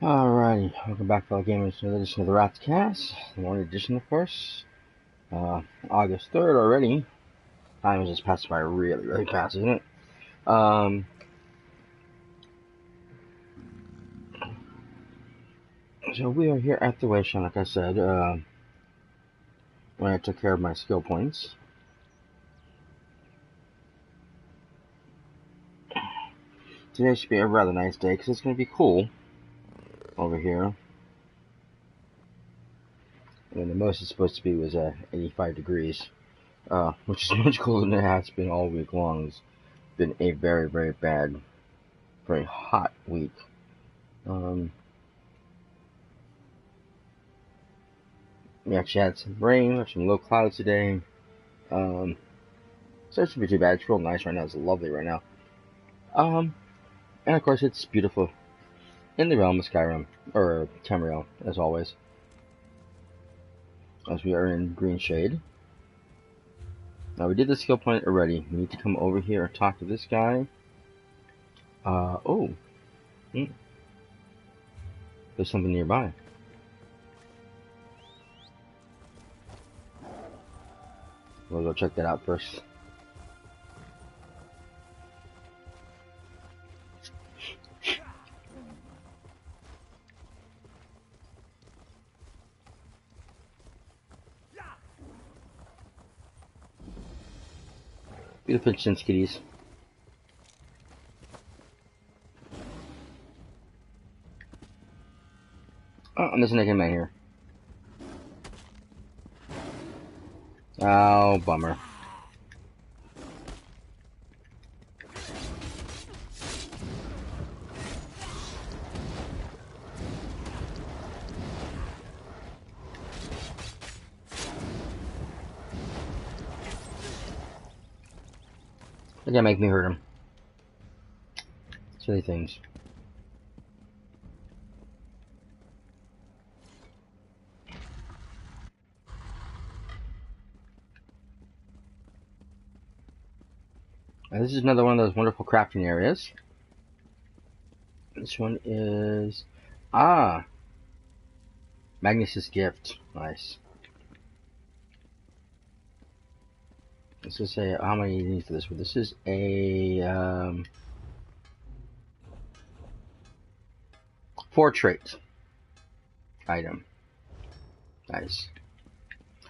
Alrighty, welcome back, fellow gamers, to another edition of the Ratscast, the morning edition, of course. August 3rd already. Time has just passed by really, really fast, isn't it? So we are here at the Wayshrine, like I said, when I took care of my skill points. Today should be a rather nice day, because it's going to be cool over here. And the most it's supposed to be was 85 degrees, which is much cooler than it has been all week long. It's been a very, very bad, very hot week. We actually had some rain, some low clouds today. So it shouldn't be too bad. It's real nice right now. It's lovely right now. And of course it's beautiful in the realm of Skyrim, or Tamriel, as always. As we are in Green Shade. Now we did the skill point already. We need to come over here and talk to this guy. Oh. There's something nearby. We'll go check that out first. Beautiful chinskitties. Oh, I'm missing a man here. Oh, bummer. They're gonna make me hurt him. Silly things. Now, this is another one of those wonderful crafting areas. This one is... Magnus's gift. Nice. Let's just say how many you need for this one. This is a 4 trait item. Nice.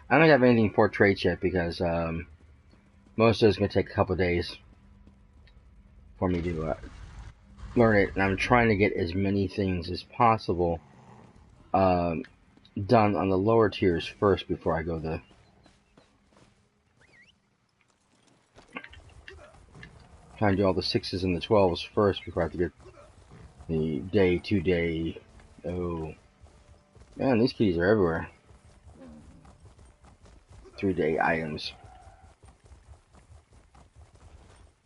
I don't have anything 4 traits yet because most of it's going to take a couple of days for me to learn it, and I'm trying to get as many things as possible done on the lower tiers first before I go the trying to do all the 6s and the 12s first before I have to get the day, 2 day. Oh man, these keys are everywhere. 3-day items.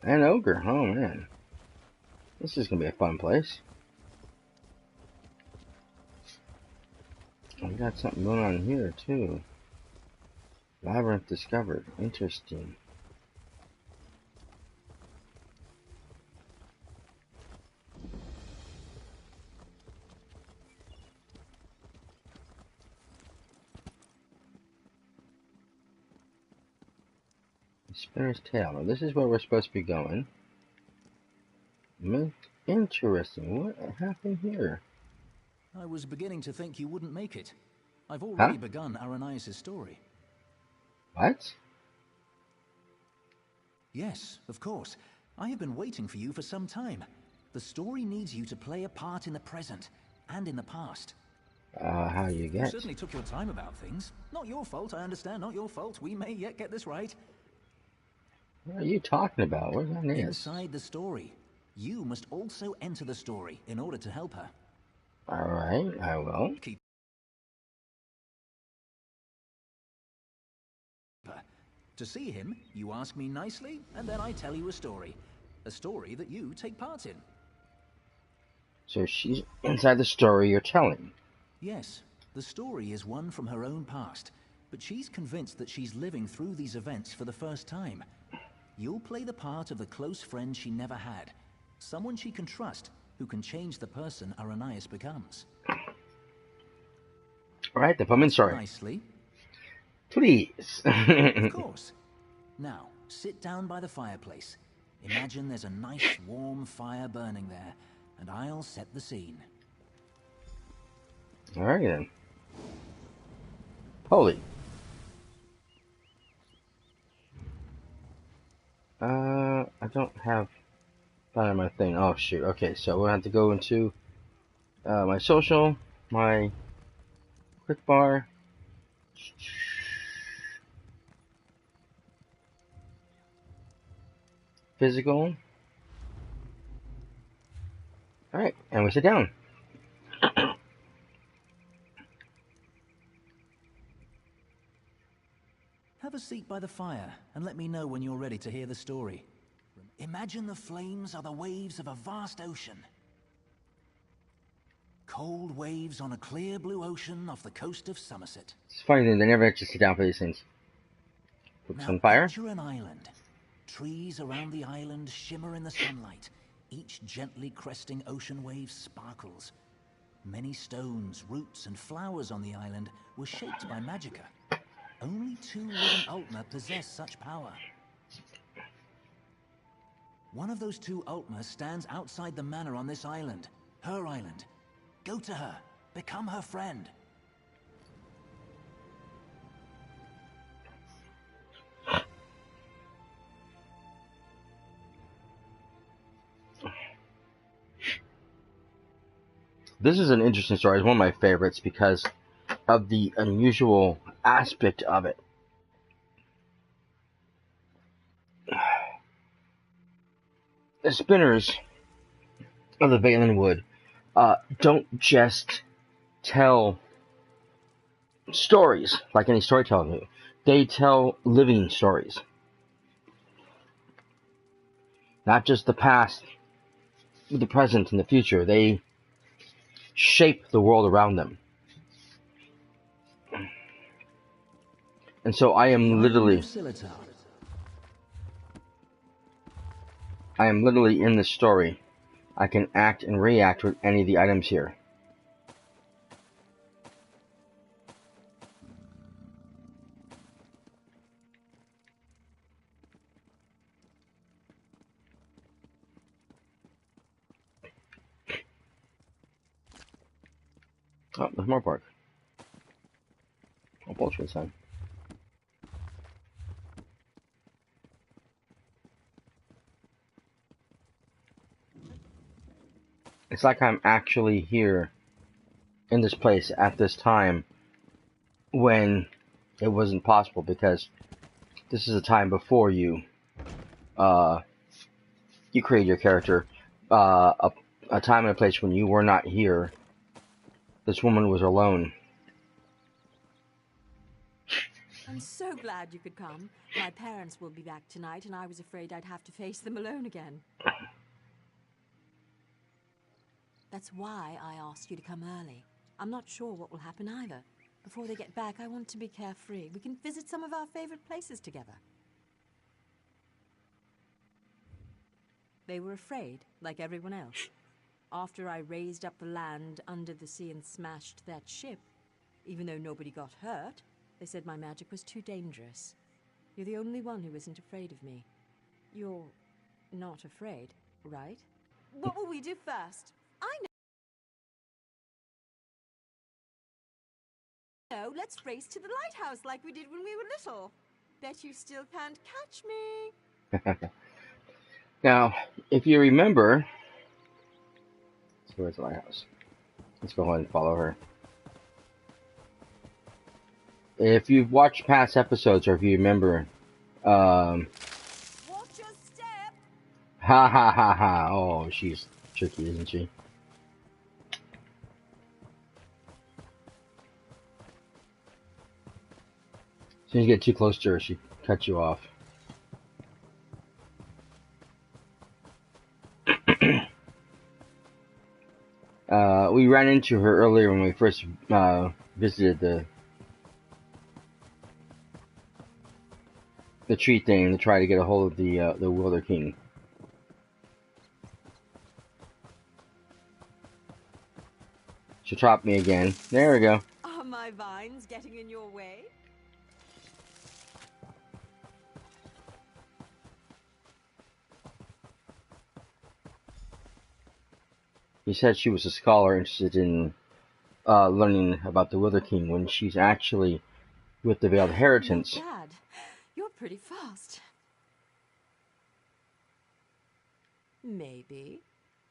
And ogre. Oh man, this is gonna be a fun place. We got something going on here too. Labyrinth discovered. Interesting. Spinner's tail. Now this is where we're supposed to be going. Interesting. What happened here? I was beginning to think you wouldn't make it. I've already Huh? begun Aranias' story. What? Yes, of course. I have been waiting for you for some time. The story needs you to play a part in the present and in the past. How do you You get? certainly took your time about things. Not your fault, I understand, not your fault. We may yet get this right. What are you talking about? Where's that is? Inside the story. You must also enter the story in order to help her. Alright, I will. Keep her. To see him, you ask me nicely, and then I tell you a story. A story that you take part in. So she's inside the story you're telling. Yes, the story is one from her own past, but she's convinced that she's living through these events for the first time. You'll play the part of the close friend she never had, someone she can trust, who can change the person Arrhenius becomes. Alright, the Pullman story. Nicely. Please. Of course. Now, sit down by the fireplace. Imagine there's a nice warm fire burning there, and I'll set the scene. Alright then. Holy. I don't have that on my thing. Oh shoot. Okay, so we'll have to go into my social, my quick bar. Physical. Alright, and we sit down. Have a seat by the fire and let me know when you're ready to hear the story. Imagine the flames are the waves of a vast ocean. Cold waves on a clear blue ocean off the coast of Somerset. It's funny that they never actually sit down for these things. Put some fire. Picture an island. Trees around the island shimmer in the sunlight. Each gently cresting ocean wave sparkles. Many stones, roots, and flowers on the island were shaped by Magica. Only 2 living Ultima possess such power. One of those 2 Ultima stands outside the manor on this island. Her island. Go to her. Become her friend. This is an interesting story. It's one of my favorites because of the unusual aspect of it. The spinners of the Valenwood don't just tell stories like any storyteller do. They tell living stories. Not just the past, the present, and the future. They shape the world around them. And so I am literally in the story. I can act and react with any of the items here. Oh, there's more bark. Oh, poultry inside. It's like I'm actually here in this place at this time when it wasn't possible, because this is a time before you create your character, a time and a place when you were not here. This woman was alone. I'm so glad you could come. My parents will be back tonight, and I was afraid I'd have to face them alone again. That's why I asked you to come early. I'm not sure what will happen either. Before they get back, I want to be carefree. We can visit some of our favorite places together. They were afraid, like everyone else. After I raised up the land under the sea and smashed that ship, even though nobody got hurt, they said my magic was too dangerous. You're the only one who isn't afraid of me. You're not afraid, right? What will we do first? I know. Let's race to the lighthouse like we did when we were little. Bet you still can't catch me. Now, if you remember... So where's the lighthouse? Let's go ahead and follow her. If you've watched past episodes, or if you remember... Watch your step! Ha ha ha ha. Oh, she's tricky, isn't she? As soon as you get too close to her, she cuts you off. We ran into her earlier when we first visited the tree thing to try to get a hold of the Wilder King. She dropped me again. There we go. Are my vines getting in your way? He said she was a scholar interested in learning about the Wither King when she's actually with the Veiled Inheritance. Not bad. You're pretty fast. Maybe.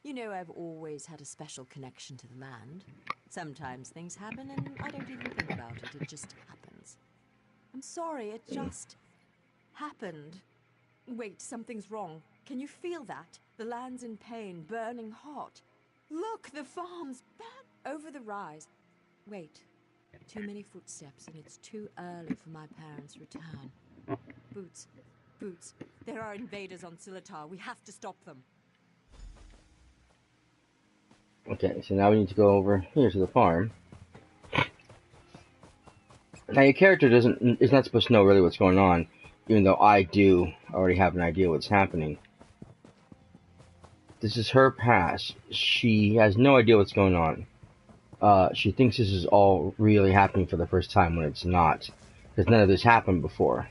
You know, I've always had a special connection to the land. Sometimes things happen and I don't even think about it. It just happens. I'm sorry, it just happened. Wait, something's wrong. Can you feel that? The land's in pain, burning hot. Look, the farm's back over the rise. Wait, too many footsteps and it's too early for my parents' return. Boots, Boots, there are invaders on Silitar. We have to stop them. Okay, so now we need to go over here to the farm. Now your character is not supposed to know really what's going on, even though I do already have an idea what's happening. This is her past. She has no idea what's going on. She thinks this is all really happening for the first time when it's not, because none of this happened before.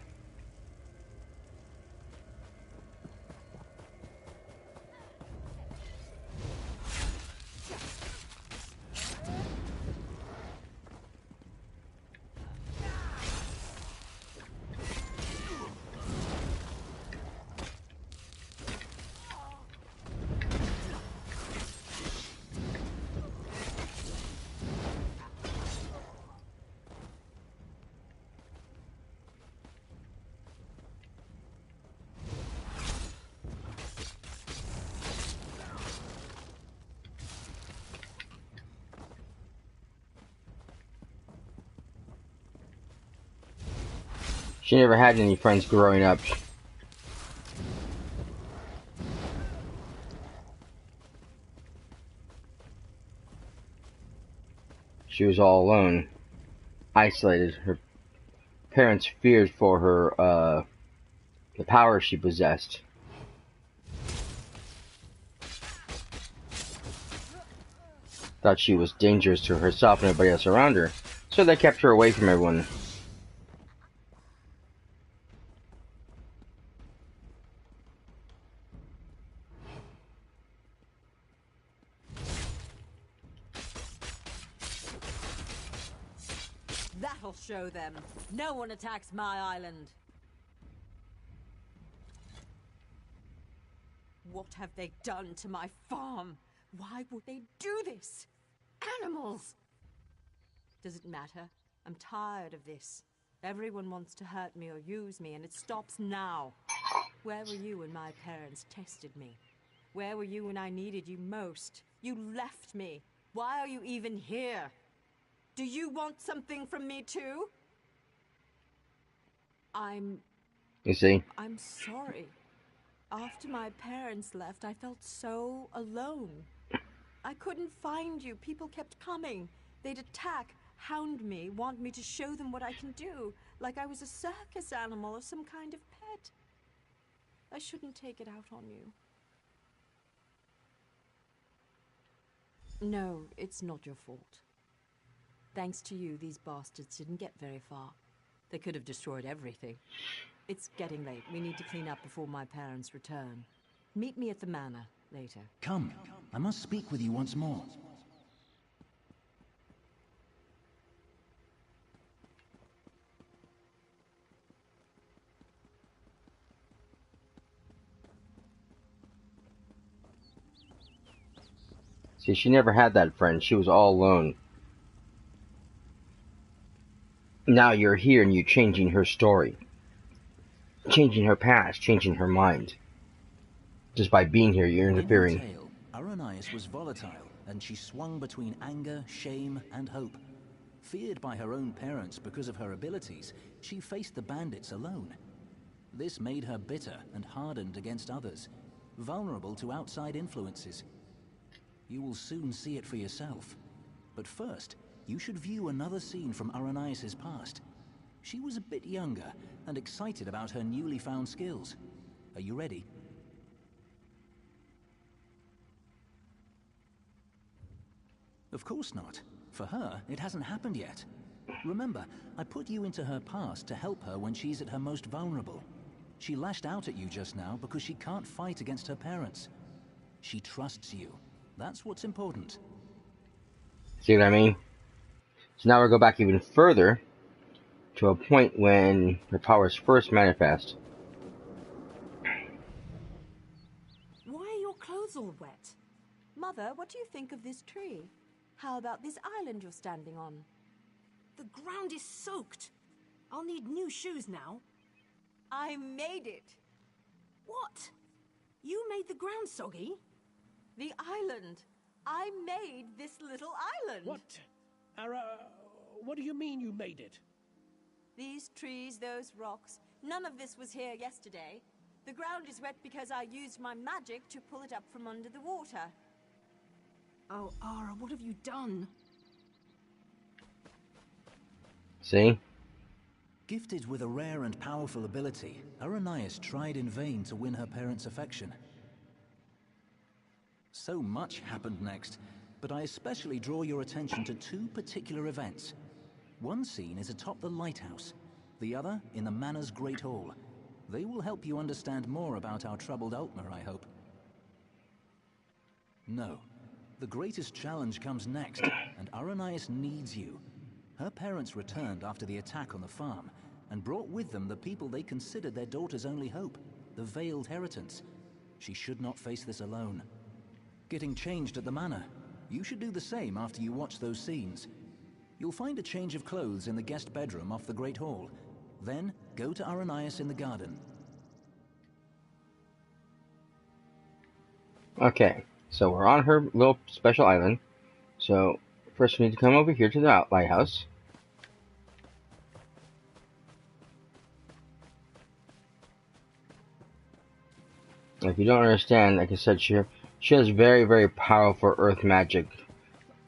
She never had any friends growing up. She was all alone, isolated. Her parents feared for her, the power she possessed. Thought she was dangerous to herself and everybody else around her, so they kept her away from everyone. That'll show them. No one attacks my island. What have they done to my farm? Why would they do this? Animals! Does it matter? I'm tired of this. Everyone wants to hurt me or use me, and it stops now. Where were you when my parents tested me? Where were you when I needed you most? You left me. Why are you even here? Do you want something from me too? You see? I'm sorry. After my parents left, I felt so alone. I couldn't find you. People kept coming. They'd attack, hound me, want me to show them what I can do, like I was a circus animal or some kind of pet. I shouldn't take it out on you. No, it's not your fault. Thanks to you, these bastards didn't get very far. They could have destroyed everything. It's getting late. We need to clean up before my parents return. Meet me at the manor later. Come, I must speak with you once more. See, she never had that friend. She was all alone. Now you're here and you're changing her story. Changing her past, changing her mind. Just by being here, you're interfering. In her tale, Arranias was volatile, and she swung between anger, shame, and hope. Feared by her own parents because of her abilities, she faced the bandits alone. This made her bitter and hardened against others, vulnerable to outside influences. You will soon see it for yourself. But first, you should view another scene from Arranias' past. She was a bit younger and excited about her newly found skills. Are you ready? Of course not. For her, it hasn't happened yet. Remember, I put you into her past to help her when she's at her most vulnerable. She lashed out at you just now because she can't fight against her parents. She trusts you. That's what's important. See what I mean? So now we'll go back even further to a point when her powers first manifest. Why are your clothes all wet? Mother, what do you think of this tree? How about this island you're standing on? The ground is soaked. I'll need new shoes now. I made it. What? You made the ground soggy? The island. I made this little island. What? Ara, what do you mean you made it? These trees, those rocks, none of this was here yesterday. The ground is wet because I used my magic to pull it up from under the water. Oh, Ara, what have you done? See? Gifted with a rare and powerful ability, Aranias tried in vain to win her parents' affection. So much happened next, but I especially draw your attention to two particular events. One scene is atop the lighthouse, the other in the Manor's Great Hall. They will help you understand more about our troubled Altmer, I hope. No. The greatest challenge comes next, and Aranias needs you. Her parents returned after the attack on the farm, and brought with them the people they considered their daughter's only hope, the Veiled Heritance. She should not face this alone. Getting changed at the manor. You should do the same after you watch those scenes. You'll find a change of clothes in the guest bedroom off the Great Hall. Then, go to Aranias in the garden. Okay, so we're on her little special island. So, first we need to come over here to the lighthouse. If you don't understand, like I said, she has very, very powerful earth magic.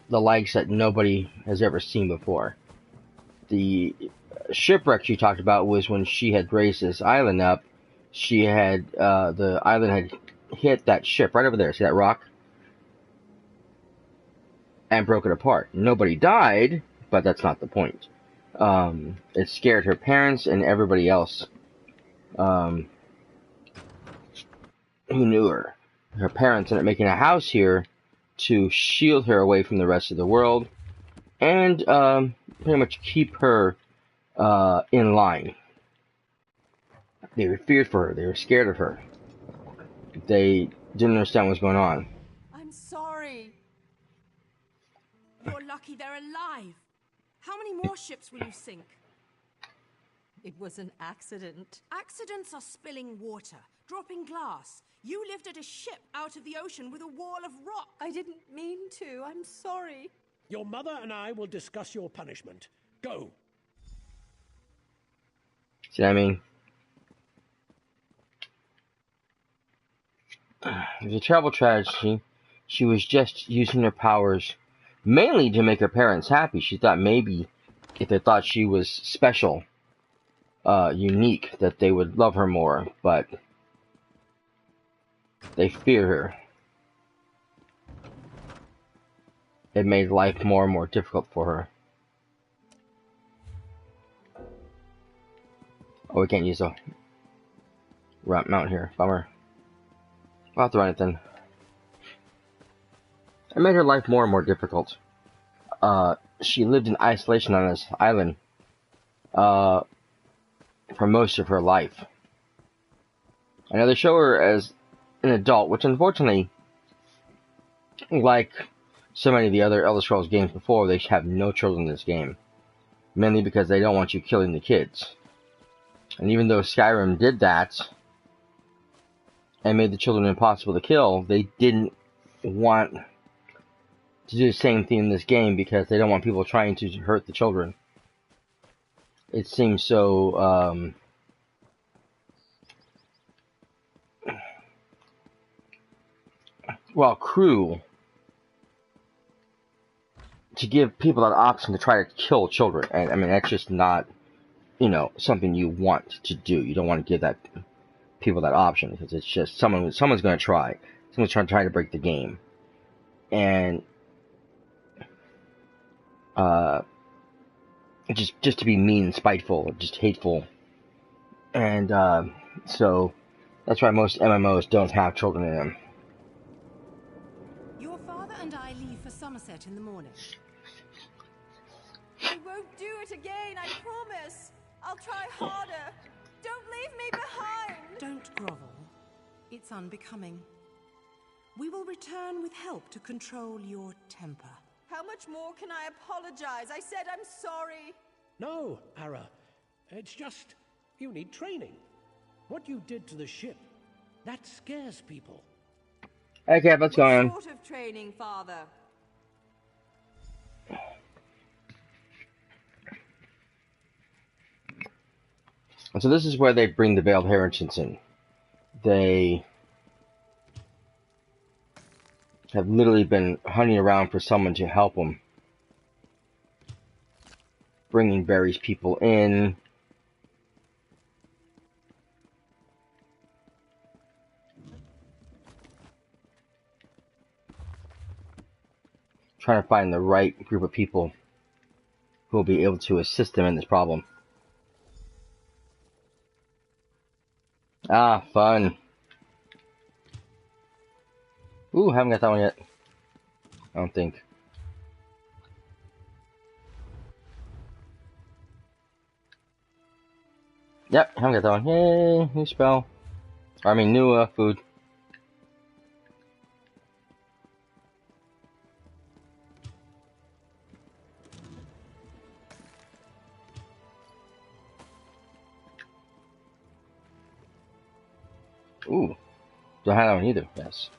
The likes that nobody has ever seen before. The shipwreck she talked about was when she had raised this island up. She had, the island had hit that ship right over there. See that rock? And broke it apart. Nobody died, but that's not the point. It scared her parents and everybody else who knew her. Her parents ended up making a house here to shield her away from the rest of the world and pretty much keep her in line. They were feared for her. They were scared of her. They didn't understand what was going on. I'm sorry. You're lucky they're alive. How many more ships will you sink? It was an accident. Accidents are spilling water, dropping glass. You lifted a ship out of the ocean with a wall of rock. I didn't mean to. I'm sorry. Your mother and I will discuss your punishment. Go. See what I mean? It was a terrible tragedy. She was just using her powers mainly to make her parents happy. She thought maybe if they thought she was special, unique, that they would love her more, but they fear her. It made life more and more difficult for her. Oh, we can't use a mount here. Bummer. I'll have to run it then. It made her life more and more difficult. She lived in isolation on this island for most of her life. I know they show her as an adult, which unfortunately, like so many of the other Elder Scrolls games before, they have no children in this game. Mainly because they don't want you killing the kids. And even though Skyrim did that, and made the children impossible to kill, they didn't want to do the same thing in this game because they don't want people trying to hurt the children. It seems so, cruel to give people that option to try to kill children. And I mean, that's just not, something you want to do. You don't want to give that people that option because it's just someone's going to try. Someone's trying to break the game. And uh, just to be mean and spiteful, just hateful. And so that's why most MMOs don't have children in them. Your father and I leave for Somerset in the morning. I won't do it again, I promise. I'll try harder. Don't leave me behind. Don't grovel. It's unbecoming. We will return with help to control your temper. How much more can I apologize? I said I'm sorry. No, Ara. It's just you need training. What you did to the ship, that scares people. Okay, what's going on? What sort of training, Father? And so this is where they bring the Veiled Heretics in. They have literally been hunting around for someone to help them. Bringing various people in. Trying to find the right group of people who will be able to assist them in this problem. Ah, fun. Ooh, haven't got that one yet. I don't think. Yep, haven't got that one. Yay, new spell. I mean, new food. Ooh, don't have that one either. Yes.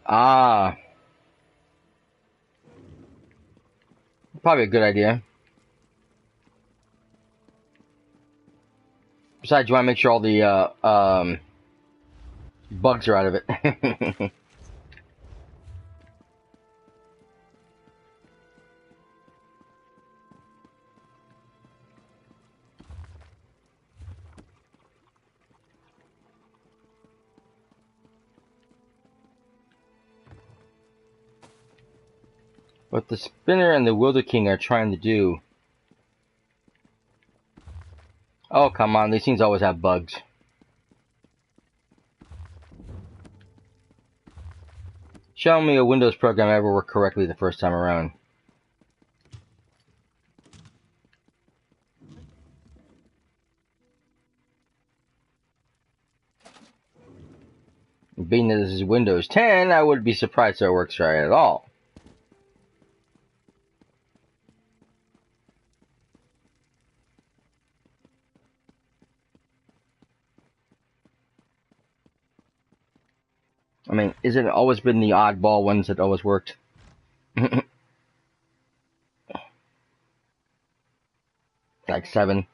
Ah, probably a good idea. Besides, you want to make sure all the bugs are out of it. What the Spinner and the Wilder King are trying to do. Oh, come on, these things always have bugs. Show me a Windows program ever worked correctly the first time around. Being that this is Windows 10, I wouldn't be surprised if it works right at all. I mean, isn't it always been the oddball ones that always worked? 7.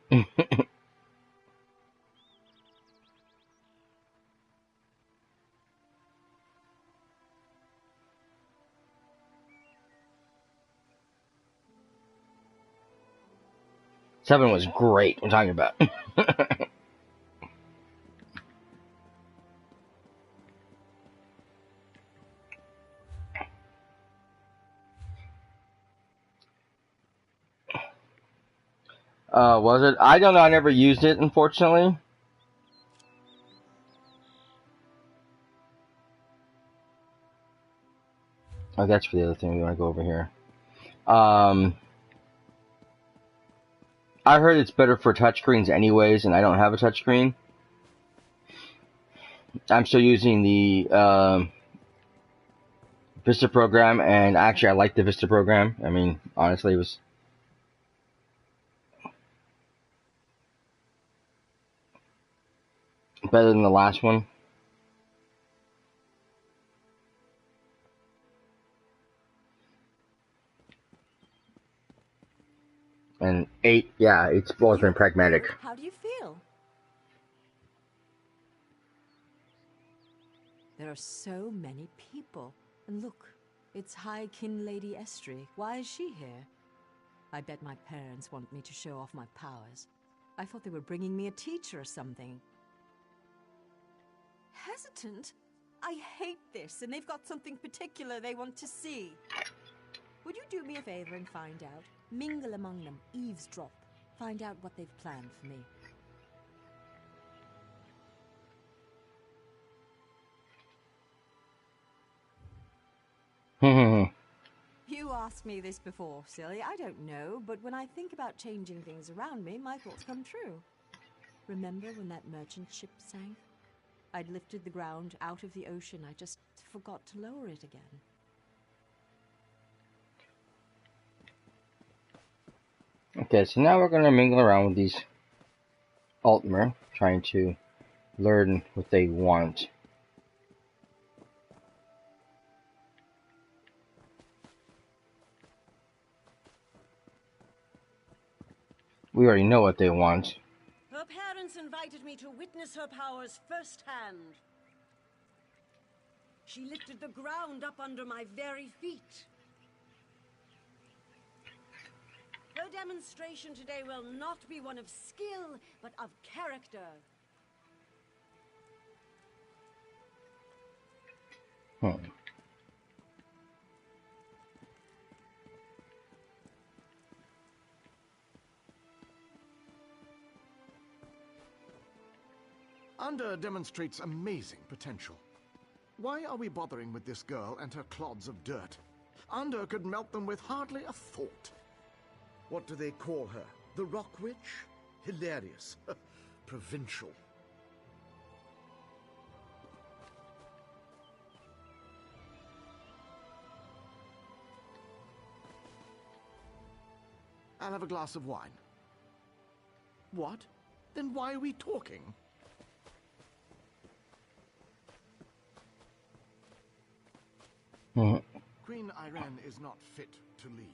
7 was great. I'm talking about. Was it? I don't know. I never used it, unfortunately. Oh, that's for the other thing. We want to go over here. I heard it's better for touchscreens anyways, and I don't have a touchscreen. I'm still using the Vista program, and actually I like the Vista program. I mean, honestly, it was better than the last one. And 8, yeah, it's always been pragmatic. How do you feel? There are so many people. And look, it's High Kin Lady Estrie. Why is she here? I bet my parents want me to show off my powers. I thought they were bringing me a teacher or something. Hesitant? I hate this, and they've got something particular they want to see. Would you do me a favor and find out? Mingle among them, eavesdrop. Find out what they've planned for me. You asked me this before, silly. I don't know, but when I think about changing things around me, my thoughts come true. Remember when that merchant ship sank? I'd lifted the ground out of the ocean. I just forgot to lower it again. Okay, so now we're going to mingle around with these Altmer, trying to learn what they want. We already know what they want. Her parents invited me to witness her powers firsthand. She lifted the ground up under my very feet. Her demonstration today will not be one of skill, but of character. Under demonstrates amazing potential. Why are we bothering with this girl and her clods of dirt? Under could melt them with hardly a thought. What do they call her? The Rock Witch? Hilarious. Provincial. I'll have a glass of wine. What? Then why are we talking? Queen Ayrenn is not fit to lead.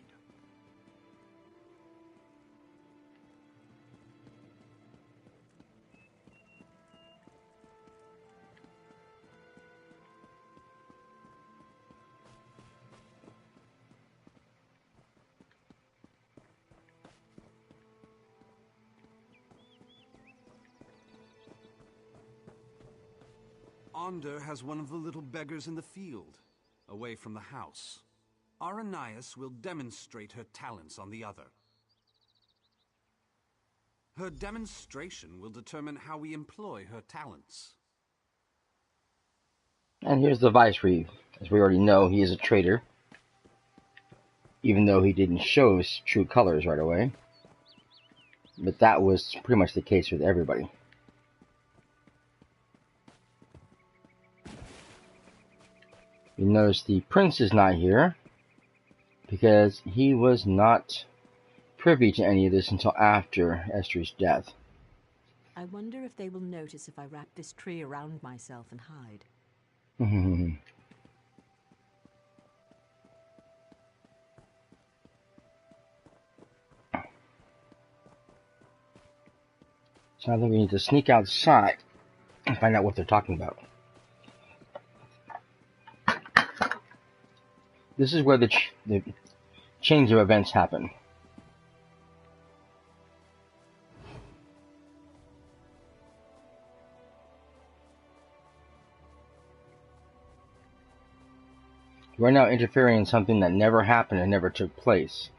Onder has one of the little beggars in the field, away from the house. Arrhenius will demonstrate her talents on the other. Her demonstration will determine how we employ her talents. And here's the Viceroy. As we already know, he is a traitor. Even though he didn't show his true colors right away. But that was pretty much the case with everybody. You notice the prince is not here because he was not privy to any of this until after Esther's death. I wonder if they will notice if I wrap this tree around myself and hide. So I think we need to sneak outside and find out what they're talking about. This is where the change of events happen. We're now interfering in something that never happened and never took place.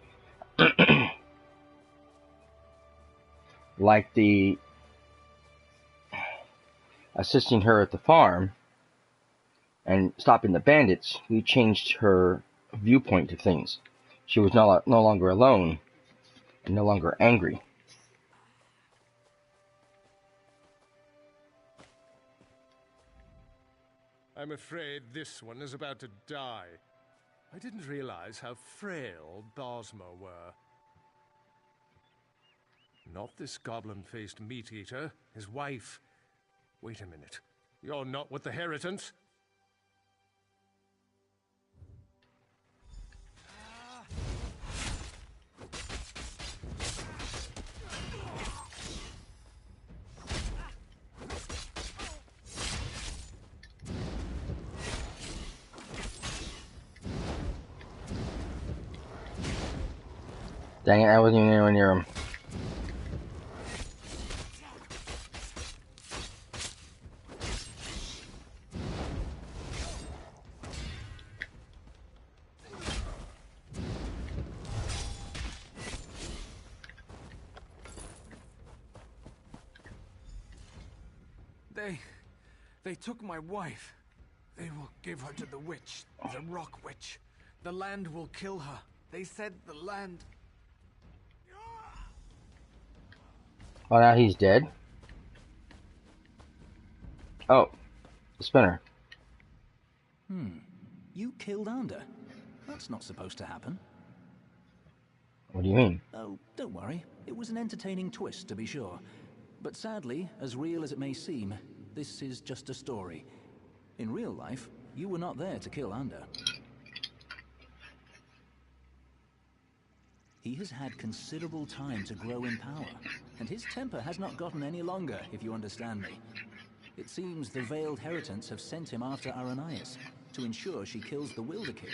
Like the assisting her at the farm and stopping the bandits, we changed her viewpoint to things. She was no longer alone and no longer angry. I'm afraid this one is about to die. I didn't realize how frail Bosmer were. Not this goblin-faced meat-eater, his wife. Wait a minute. You're not with the Heritants? Dang it, I wasn't even anywhere near him. They took my wife. They will give her to the witch, the Rock Witch. The land will kill her. They said the land... Oh, now he's dead. Oh, the spinner. You killed Ander. That's not supposed to happen. What do you mean? Oh, don't worry. It was an entertaining twist, to be sure. But sadly, as real as it may seem, this is just a story. In real life, you were not there to kill Ander. He has had considerable time to grow in power, and his temper has not gotten any longer, if you understand me. It seems the Veiled Heritants have sent him after Aranias to ensure she kills the Wilderking,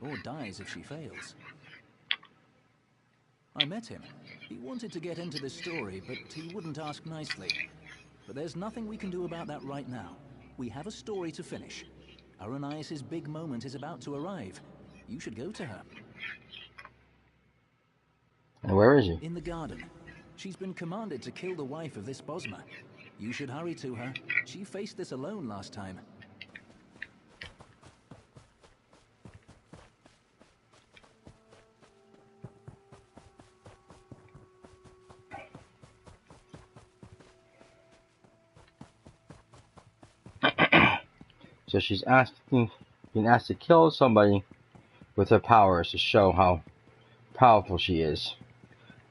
or dies if she fails. I met him. He wanted to get into this story, but he wouldn't ask nicely. But there's nothing we can do about that right now. We have a story to finish. Aranias' big moment is about to arrive. You should go to her. And where is he? In the garden. She's been commanded to kill the wife of this Bosma. You should hurry to her. She faced this alone last time. So she's being asked to kill somebody with her powers to show how powerful she is,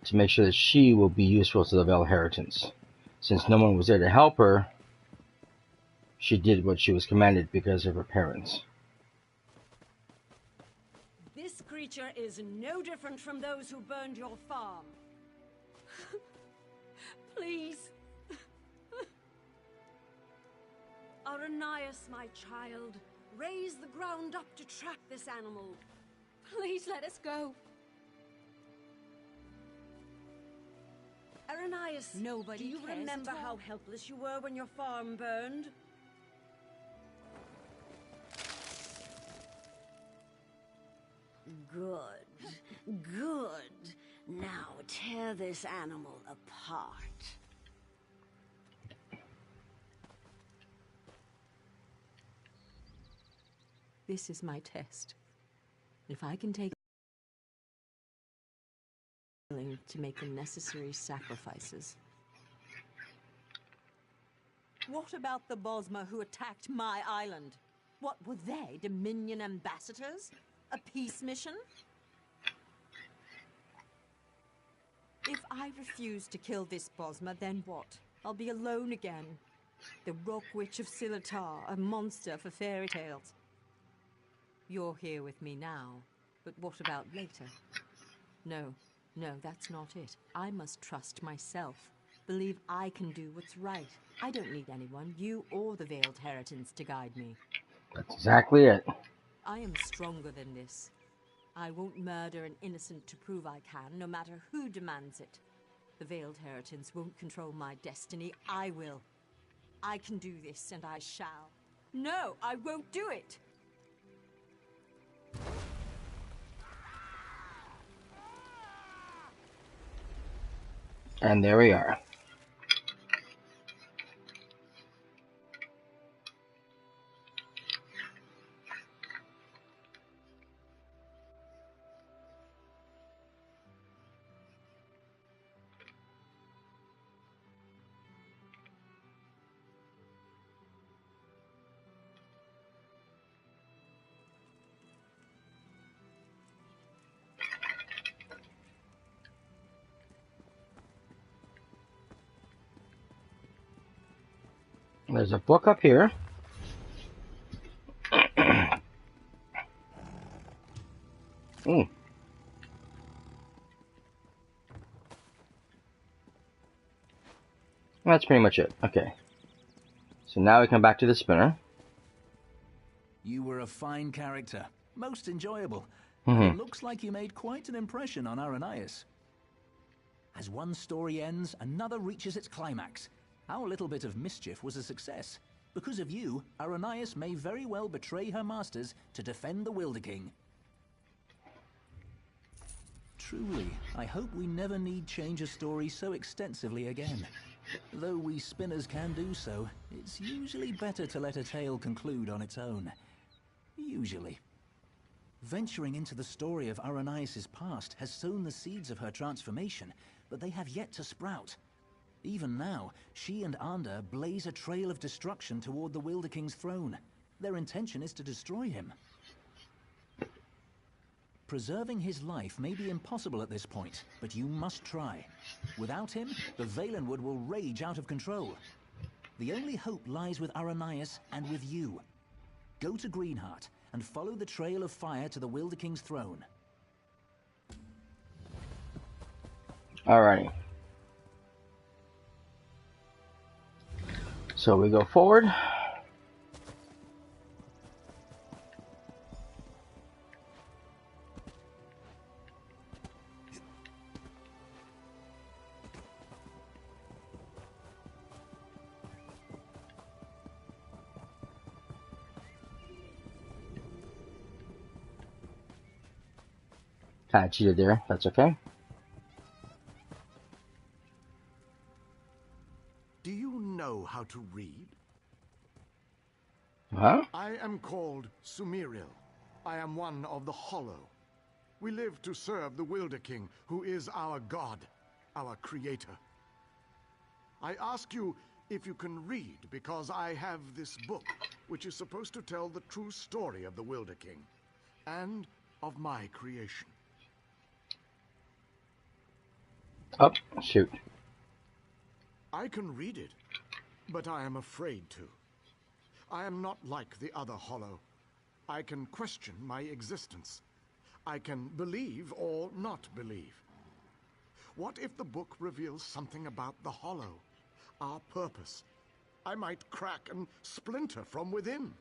to make sure that she will be useful to the Veiled Heritants. Since no one was there to help her, she did what she was commanded because of her parents. This creature is no different from those who burned your farm. Please. Aranias, my child, raise the ground up to trap this animal. Please let us go. Aranias, Nobody do you cares remember at all. how helpless you were when your farm burned? Good, good. Now tear this animal apart. This is my test. If I can take to make the necessary sacrifices. What about the Bosma who attacked my island? What were they, Dominion ambassadors? A peace mission? If I refuse to kill this Bosma, then what? I'll be alone again. The Rock Witch of Silitar, a monster for fairy tales. You're here with me now, but what about later? No, that's not it. I must trust myself. Believe I can do what's right. I don't need anyone, you or the Veiled Heritants, to guide me. That's exactly it. I am stronger than this. I won't murder an innocent to prove I can, no matter who demands it. The Veiled Heritants won't control my destiny. I will. I can do this, and I shall. No, I won't do it! And there we are. There's a book up here. Ooh. That's pretty much it. Okay. So now we come back to the spinner. You were a fine character. Most enjoyable. Mm-hmm. And it looks like you made quite an impression on Aranias. As one story ends, another reaches its climax. Our little bit of mischief was a success. Because of you, Aranias may very well betray her masters to defend the Wilderking. Truly, I hope we never need change a story so extensively again. Though we spinners can do so, it's usually better to let a tale conclude on its own. Usually. Venturing into the story of Aranias' past has sown the seeds of her transformation, but they have yet to sprout. Even now, she and Ander blaze a trail of destruction toward the Wilder King's throne. Their intention is to destroy him. Preserving his life may be impossible at this point, but you must try. Without him, the Valenwood will rage out of control. The only hope lies with Aranias and with you. Go to Greenheart and follow the trail of fire to the Wilder King's throne. Alrighty. So we go forward. Kind of cheated there. That's okay. Do you know how to read? Huh? I am called Sumeriel. I am one of the Hollow. We live to serve the Wilder King, who is our god, our creator. I ask you if you can read, because I have this book, which is supposed to tell the true story of the Wilder King, and of my creation. Oh, shoot. I can read it, but I am afraid to. I am not like the other Hollow. I can question my existence. I can believe or not believe. What if the book reveals something about the Hollow, our purpose? I might crack and splinter from within.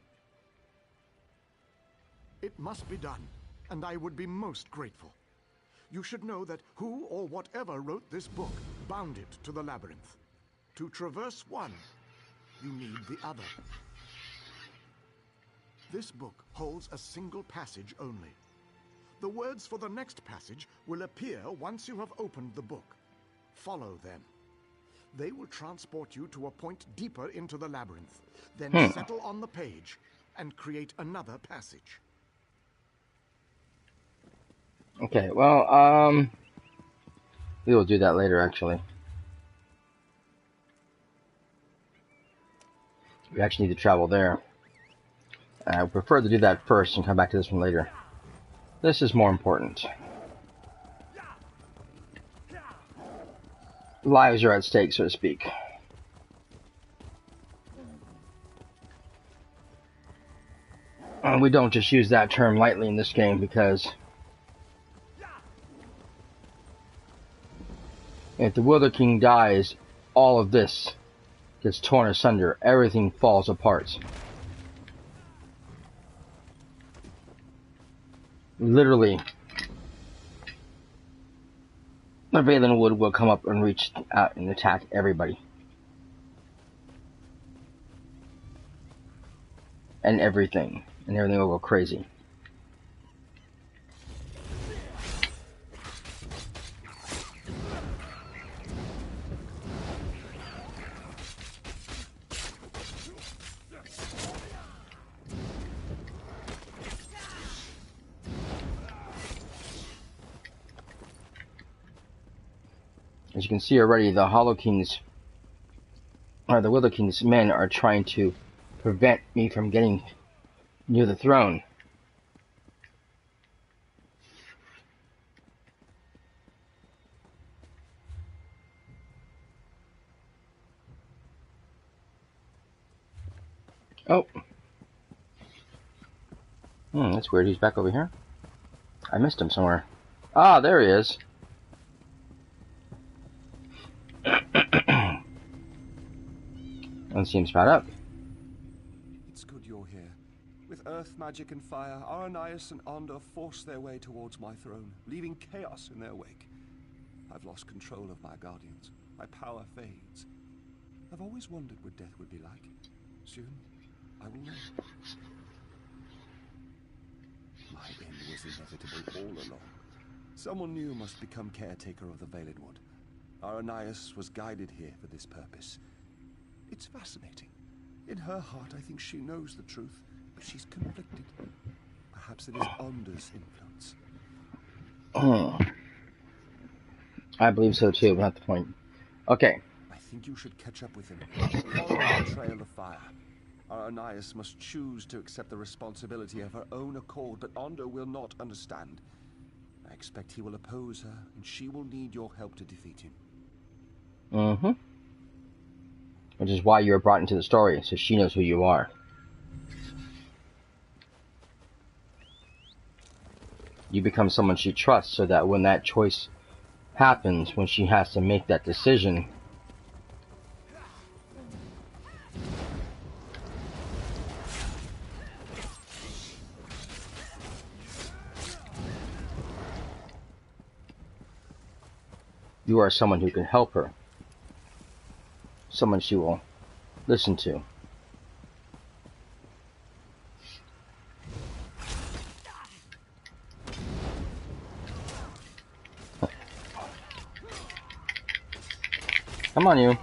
It must be done, and I would be most grateful. You should know that who or whatever wrote this book bound it to the labyrinth. To traverse one, you need the other. This book holds a single passage only. The words for the next passage will appear once you have opened the book. Follow them. They will transport you to a point deeper into the labyrinth, then settle on the page and create another passage. Okay, well, we will do that later, actually. We actually need to travel there. I would prefer to do that first and come back to this one later. This is more important. Lives are at stake, so to speak. And we don't just use that term lightly in this game, because if the Wilder King dies, all of this gets torn asunder. Everything falls apart. Literally, the Valenwood will come up and reach out and attack everybody. And everything. And everything will go crazy. As you can see already, the Hollow King's, or the Wilder King's men are trying to prevent me from getting near the throne. Oh. That's weird. He's back over here. I missed him somewhere. Ah, there he is. Don't seem spot up. It's good you're here. With earth magic and fire, Aranias and Ander force their way towards my throne, leaving chaos in their wake. I've lost control of my guardians. My power fades. I've always wondered what death would be like. Soon, I will know. My end was inevitable all along. Someone new must become caretaker of the Valenwood. Aranias was guided here for this purpose. It's fascinating. In her heart, I think she knows the truth, but she's conflicted. Perhaps it is Onder's influence. I believe so too, but not the point. Okay. I think you should catch up with him. Follow the trail of fire. Aranias must choose to accept the responsibility of her own accord, but Onder will not understand. I expect he will oppose her, and she will need your help to defeat him. Mm-hmm. Which is why you were brought into the story, so she knows who you are. You become someone she trusts, so that when that choice happens, when she has to make that decision, you are someone who can help her. Someone she will listen to. Come on, you.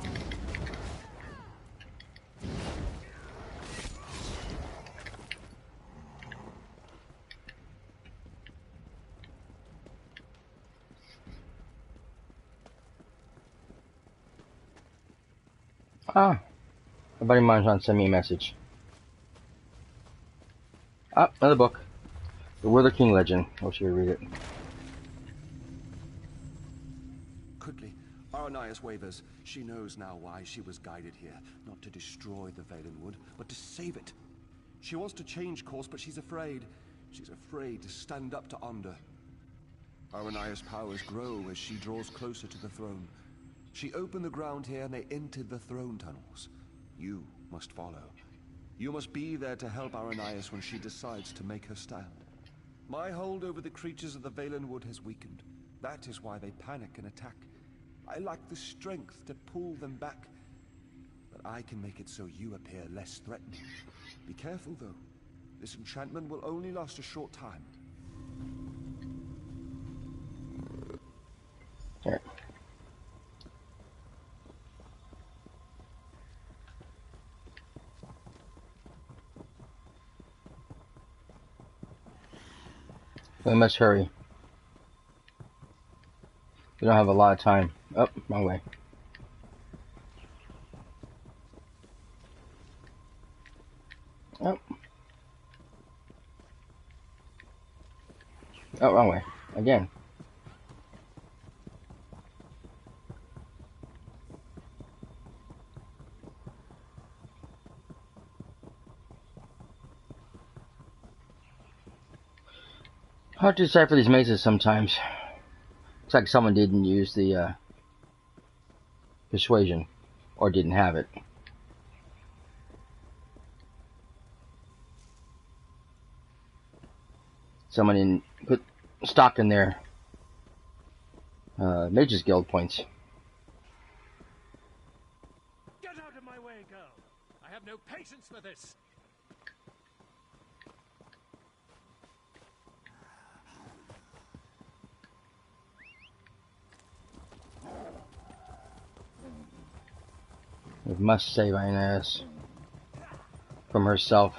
Ah, a buddy of mine trying to send me a message. Ah, another book. The Wither King Legend. I wish you would read it. Quickly, Aranias wavers. She knows now why she was guided here. Not to destroy the Valenwood, but to save it. She wants to change course, but she's afraid. She's afraid to stand up to Onder. Aranias' powers grow as she draws closer to the throne. She opened the ground here and they entered the throne tunnels. You must follow. You must be there to help Aranias when she decides to make her stand. My hold over the creatures of the Valenwood has weakened. That is why they panic and attack. I lack the strength to pull them back. But I can make it so you appear less threatening. Be careful though. This enchantment will only last a short time. All right. We must hurry. We don't have a lot of time. Oh, wrong way. Oh. Oh, wrong way. Again. Hard to decipher these mazes sometimes. Looks like someone didn't use the persuasion, or didn't have it. Someone didn't put stock in their Mages Guild points. Get out of my way, girl! I have no patience for this! We must save Ines from herself.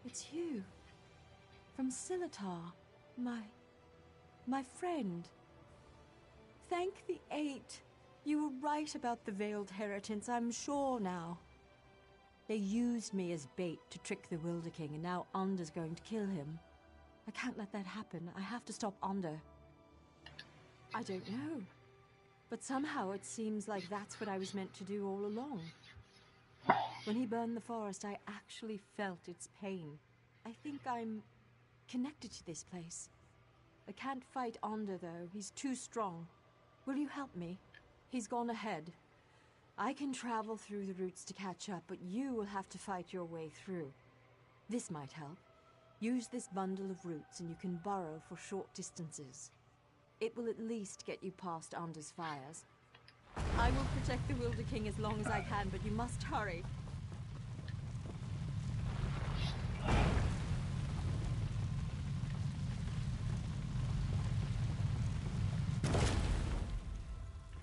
It's you. From Silitar. My friend. Thank the Eight. You were right about the Veiled Heritance, I'm sure now. They used me as bait to trick the Wilder King, and now Onder's going to kill him. I can't let that happen. I have to stop Onder. I don't know. But somehow it seems like that's what I was meant to do all along. When he burned the forest, I actually felt its pain. I think I'm connected to this place. I can't fight Onder, though. He's too strong. Will you help me? He's gone ahead. I can travel through the roots to catch up, but you will have to fight your way through. This might help. Use this bundle of roots and you can burrow for short distances. It will at least get you past Anders' fires. I will protect the Wilder King as long as I can, but you must hurry.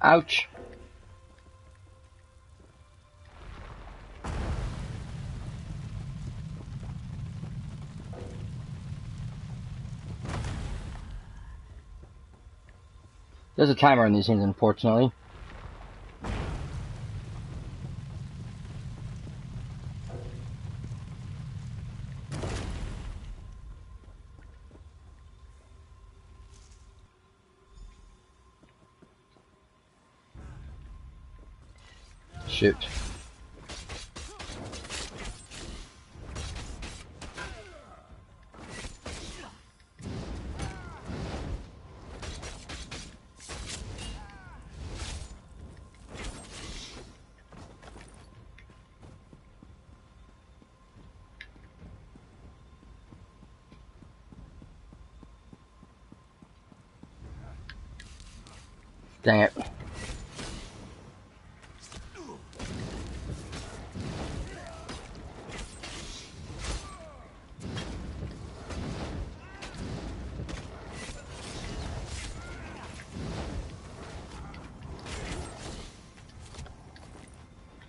Ouch. There's a timer in these things, unfortunately. Shoot. Dang it.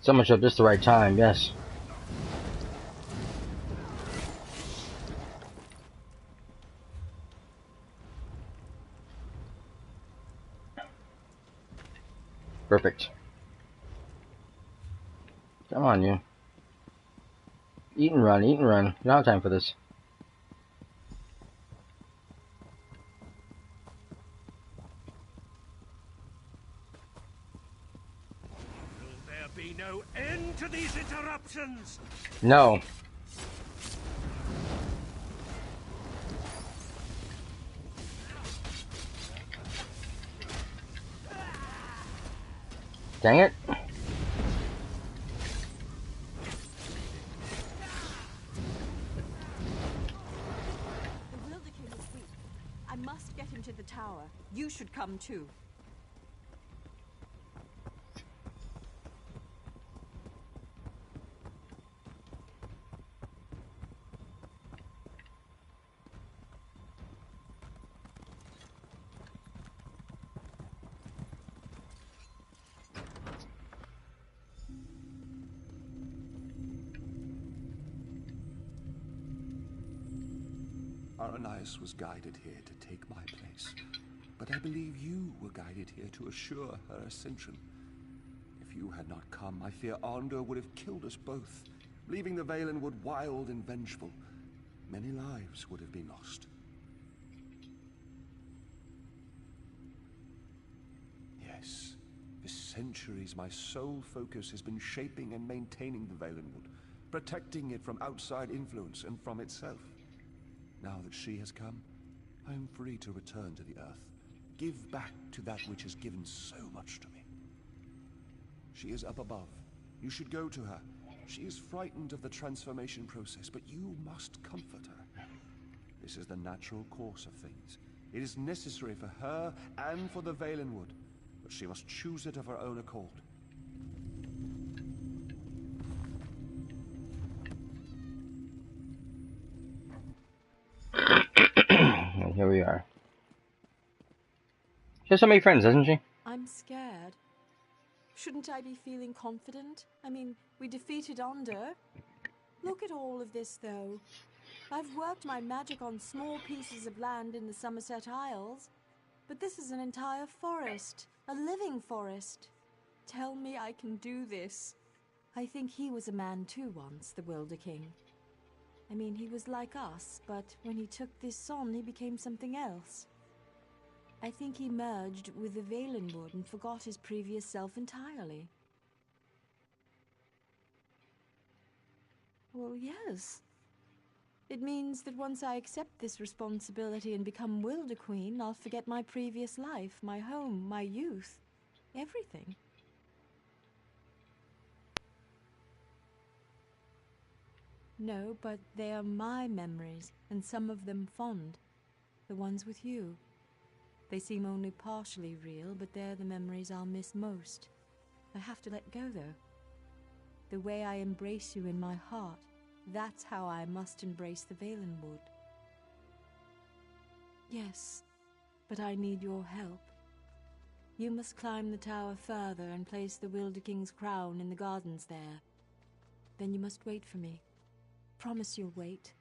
Someone showed up just the right time, yes. Perfect. Come on, you. Eat and run, eat and run. You don't have time for this. Will there be no end to these interruptions? No. Dang it. The Wilder King is weak. I must get him to the tower. You should come too. Aranias was guided here to take my place, but I believe you were guided here to assure her ascension. If you had not come, I fear Ander would have killed us both, leaving the Valenwood wild and vengeful. Many lives would have been lost. Yes, for centuries my sole focus has been shaping and maintaining the Valenwood, protecting it from outside influence and from itself. Now that she has come, I am free to return to the Earth, give back to that which has given so much to me. She is up above. You should go to her. She is frightened of the transformation process, but you must comfort her. This is the natural course of things. It is necessary for her and for the Valenwood, but she must choose it of her own accord. And here we are. She has so many friends, doesn't she? I'm scared. Shouldn't I be feeling confident? I mean, we defeated Ander. Look at all of this, though. I've worked my magic on small pieces of land in the Somerset Isles, but this is an entire forest, a living forest. Tell me I can do this. I think he was a man too once, the Wilder King. I mean, he was like us, but when he took this on, he became something else. I think he merged with the Valenwood and forgot his previous self entirely. Well, yes. It means that once I accept this responsibility and become Wilder Queen, I'll forget my previous life, my home, my youth, everything. No, but they are my memories, and some of them fond. The ones with you. They seem only partially real, but they're the memories I'll miss most. I have to let go, though. The way I embrace you in my heart, that's how I must embrace the Valenwood. Yes, but I need your help. You must climb the tower further and place the Wilder King's crown in the gardens there. Then you must wait for me. Promise you'll wait.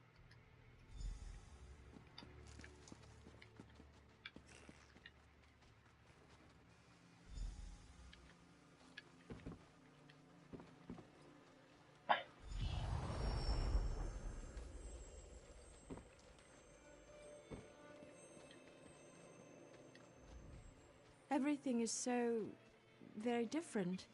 Everything is so very different.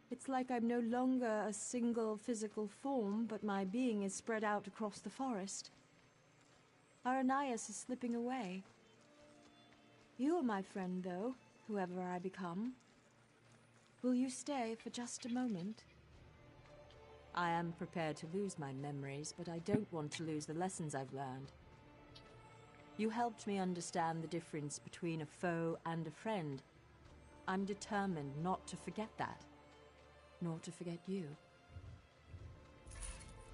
It's like I'm no longer a single physical form, but my being is spread out across the forest. Aranias is slipping away. You are my friend, though, whoever I become. Will you stay for just a moment? I am prepared to lose my memories, but I don't want to lose the lessons I've learned. You helped me understand the difference between a foe and a friend. I'm determined not to forget that, nor to forget you.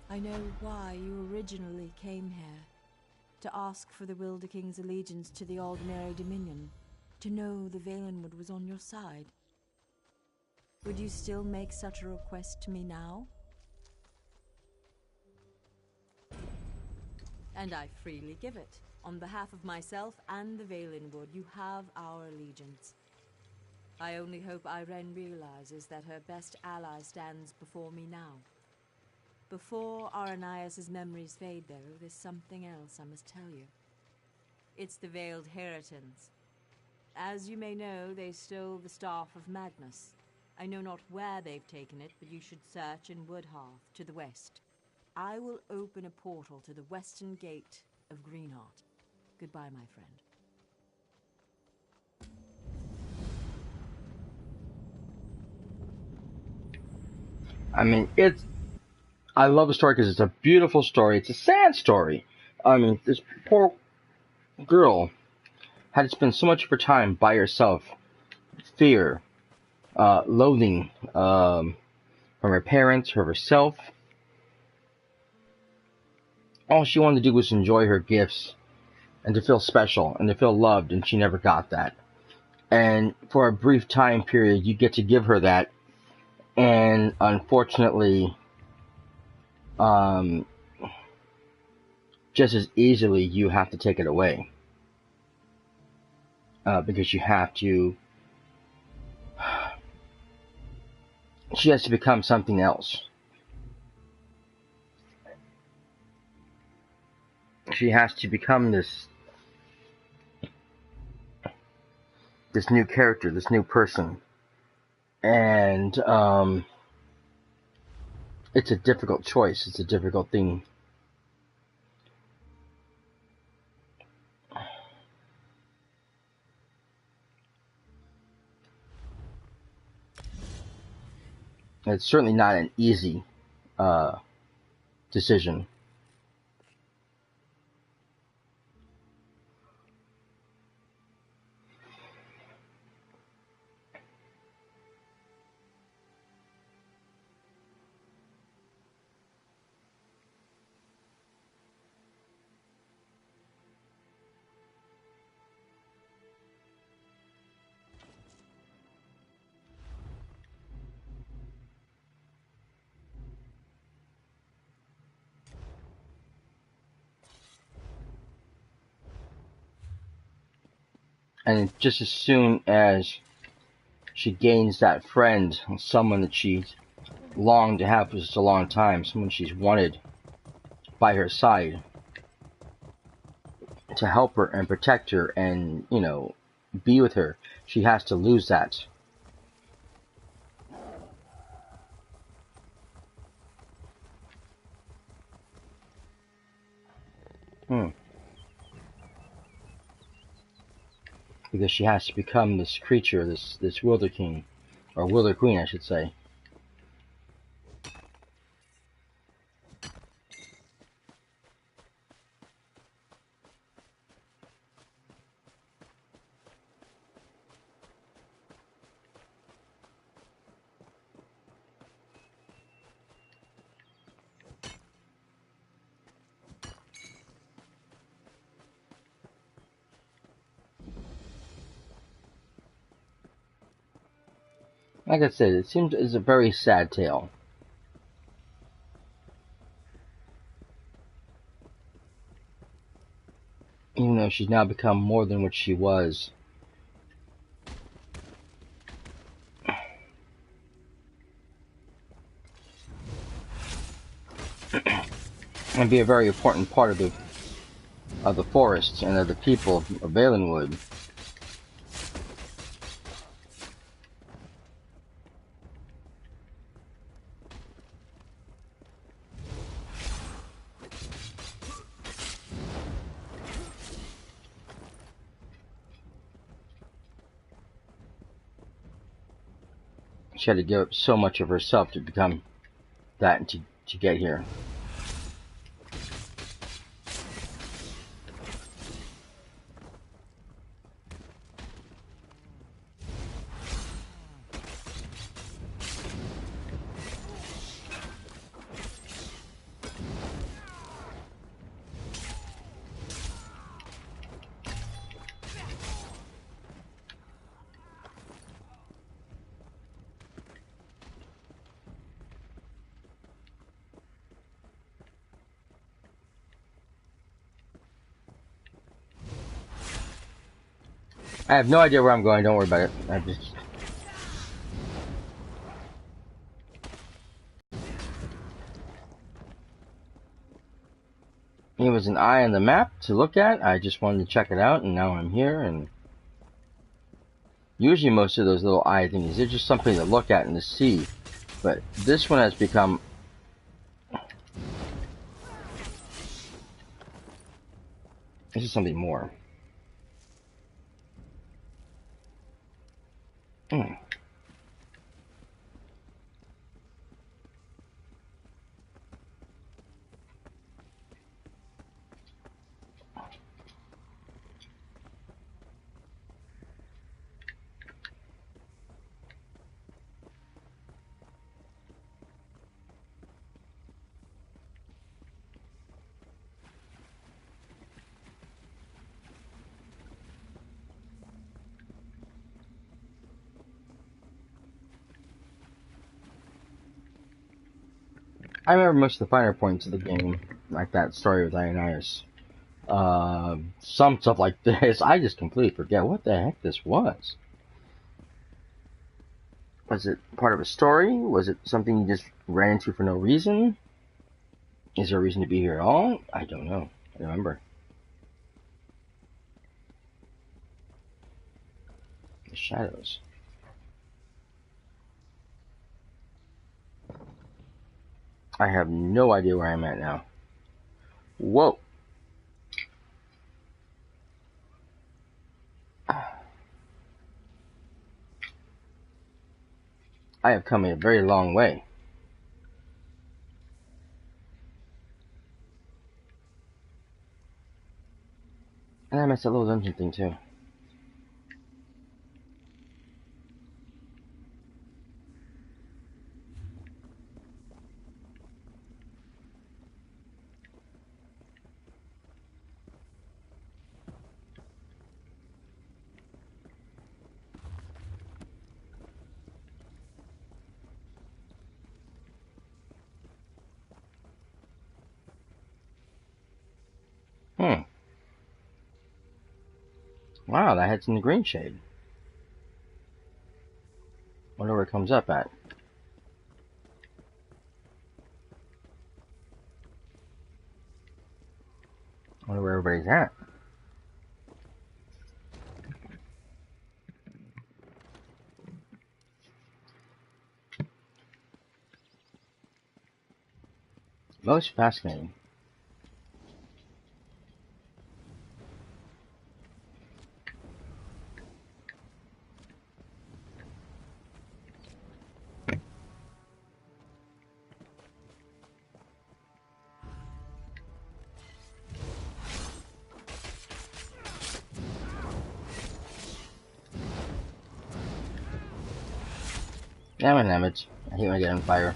I know why you originally came here. To ask for the Wilder King's allegiance to the Aldmeri Dominion. To know the Valenwood was on your side. Would you still make such a request to me now? And I freely give it. On behalf of myself and the Valenwood, you have our allegiance. I only hope Irene realizes that her best ally stands before me now. Before Aranias' memories fade, though, there's something else I must tell you. It's the Veiled Heritans. As you may know, they stole the Staff of Magnus. I know not where they've taken it, but you should search in Woodhearth, to the west. I will open a portal to the western gate of Greenheart. Goodbye, my friend. I mean, I love the story because it's a beautiful story. It's a sad story. I mean, this poor girl had to spend so much of her time by herself. Fear, loathing from her parents, herself. All she wanted to do was enjoy her gifts and to feel special and to feel loved, and she never got that. And for a brief time period, you get to give her that, and unfortunately, just as easily you have to take it away, because you have to. She has to become something else. She has to become this new character, this new person, and it's a difficult choice. It's a difficult thing. It's certainly not an easy decision. And just as soon as she gains that friend, someone that she's longed to have for such a long time, someone she's wanted by her side to help her and protect her and, be with her, she has to lose that. Because she has to become this creature, this Wilder King, or Wilder Queen, I should say. Like I said, it seems it's a very sad tale. Even though she's now become more than what she was. And be a very important part of the forests and of the people of Valenwood. She had to give up so much of herself to become that and to get here. I have no idea where I'm going, don't worry about it. I just... It was an eye on the map to look at. I just wanted to check it out, and now I'm here, and... Usually most of those little eye things, they're just something to look at and to see. But this one has become... This is something more. I remember most of the finer points of the game, like that story with Ionias. Some stuff like this, I just completely forget what the heck this was. Was it part of a story? Was it something you just ran into for no reason? Is there a reason to be here at all? I don't know. I don't remember. The shadows. I have no idea where I'm at now. Whoa. I have come a very long way. And I missed that little dungeon thing too. Wow, that heads in the green shade. Wonder where it comes up at. Wonder where everybody's at. Most fascinating. Damn it. I hate when I get on fire.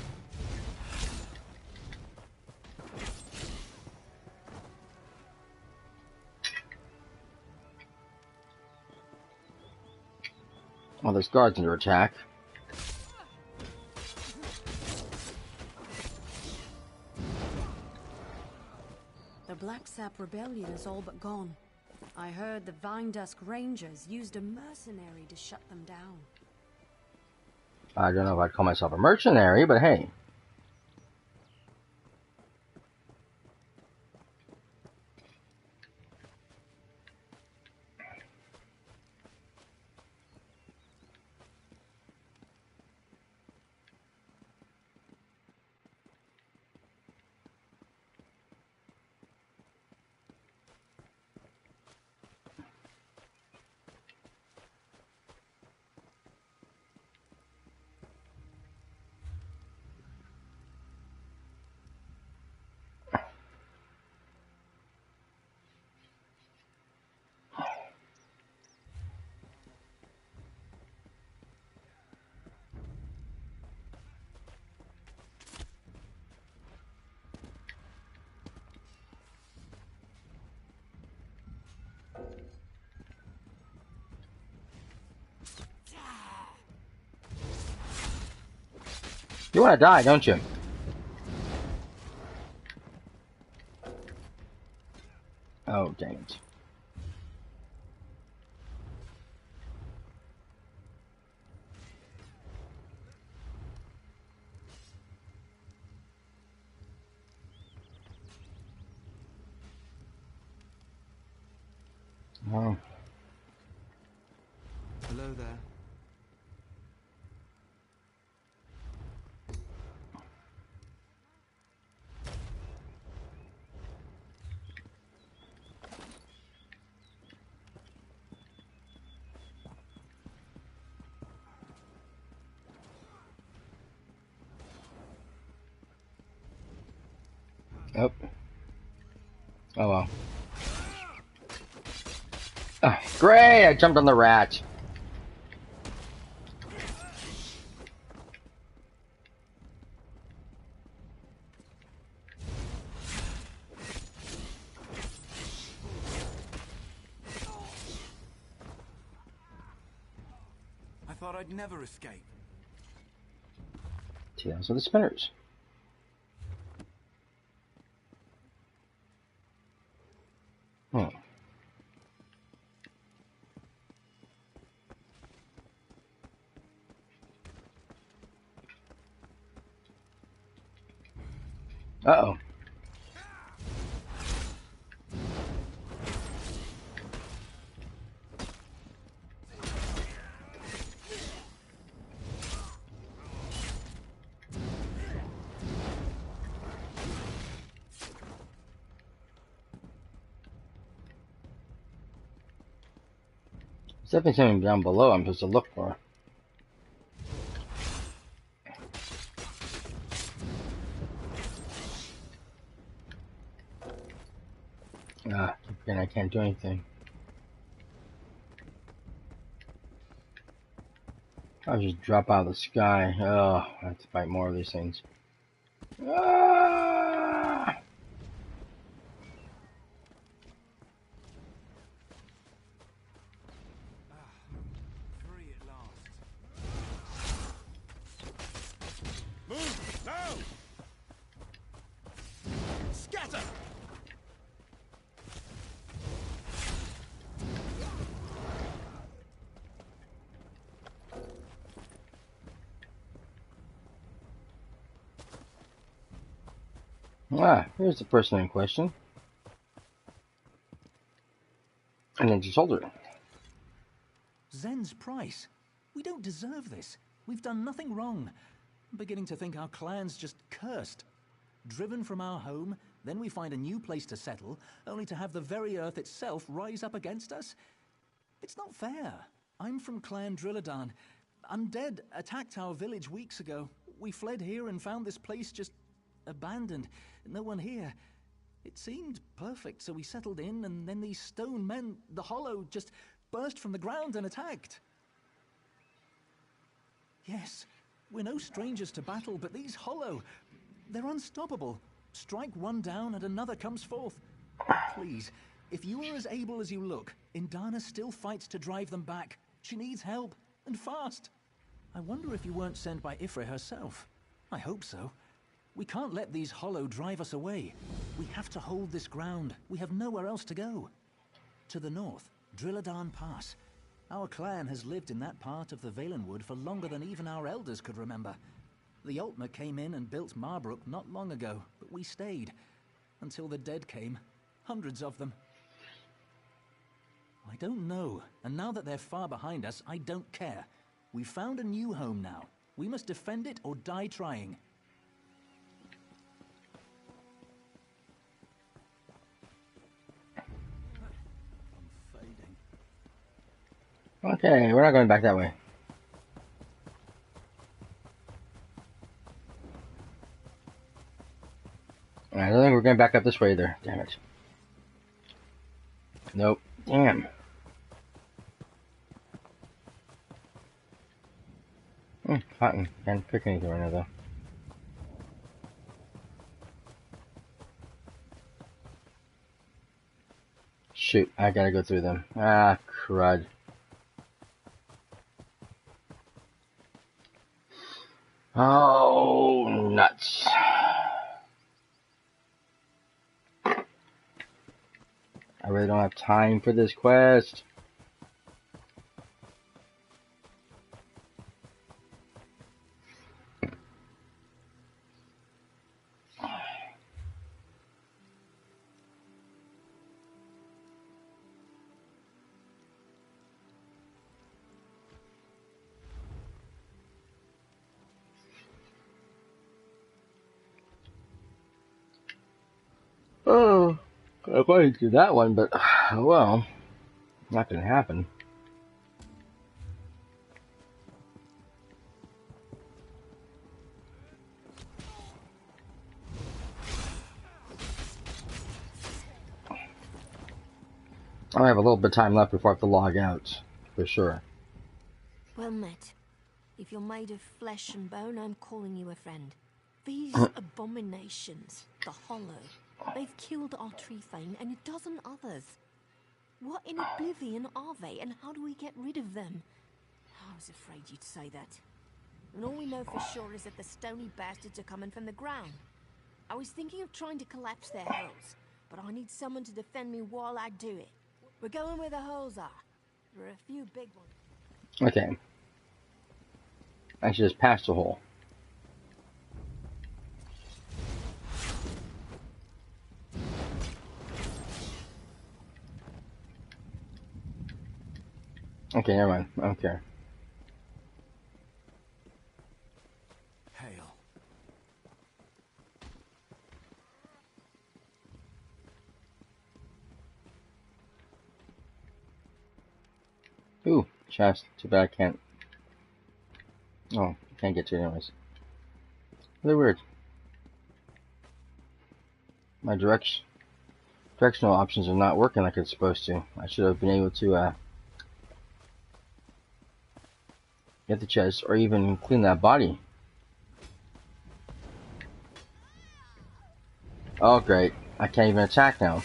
Well, there's guards under attack. The Black Sap Rebellion is all but gone. I heard the Vinedusk Rangers used a mercenary to shut them down. I don't know if I'd call myself a mercenary, but hey. You want to die, don't you? Oh, dang it. Oh. Hello there. Oh. Oh well. Oh, great! I jumped on the rat. I thought I'd never escape. Tales of the Spinners. Hmm. Uh-oh. There's definitely something down below I'm supposed to look for. Again, I can't do anything. I'll just drop out of the sky. Oh, I have to fight more of these things. Ah! Free at last. Move now! Scatter! Ah, here's the person in question. And then just hold her. Zen's price. We don't deserve this. We've done nothing wrong. I'm beginning to think our clan's just cursed. Driven from our home, then we find a new place to settle, only to have the very earth itself rise up against us. It's not fair. I'm from Clan Drilladan. Undead attacked our village weeks ago. We fled here and found this place just abandoned. No one here. It seemed perfect, so we settled in, and then these stone men, the Hollow, just burst from the ground and attacked. Yes, we're no strangers to battle, but these Hollow, they're unstoppable. Strike one down and another comes forth. Please, if you are as able as you look, Indana still fights to drive them back. She needs help, and fast. I wonder if you weren't sent by Ifrit herself. I hope so. We can't let these Hollow drive us away. We have to hold this ground. We have nowhere else to go. To the north, Drilladan Pass. Our clan has lived in that part of the Valenwood for longer than even our elders could remember. The Altmer came in and built Marbrook not long ago, but we stayed. Until the dead came. Hundreds of them. I don't know, and now that they're far behind us, I don't care. We've found a new home now. We must defend it or die trying. I'm fading. Okay, we're not going back that way. I don't think we're going back up this way either. Damn it. Nope. Damn. Cotton. Can't pick anything right now though. Shoot, I gotta go through them. Ah, crud. Oh, nuts. I really don't have time for this quest. Oh, I wanted to do that one, but well, not gonna happen. I have a little bit of time left before I have to log out, for sure. Well met. If you're made of flesh and bone, I'm calling you a friend. These abominations, the Hollow, they've killed our Treefane and a dozen others. What in oblivion are they, and how do we get rid of them? I was afraid you'd say that. And all we know for sure is that the stony bastards are coming from the ground. I was thinking of trying to collapse their hulls, but I need someone to defend me while I do it. We're going where the holes are. There are a few big ones. Okay. I should just pass the hole. Okay, never mind. I don't care. Hail. Ooh, chest. Too bad I can't. Oh, can't get to it anyways. Really weird. My directional options are not working like it's supposed to. I should have been able to get the chest or even clean that body. Oh great, I can't even attack now.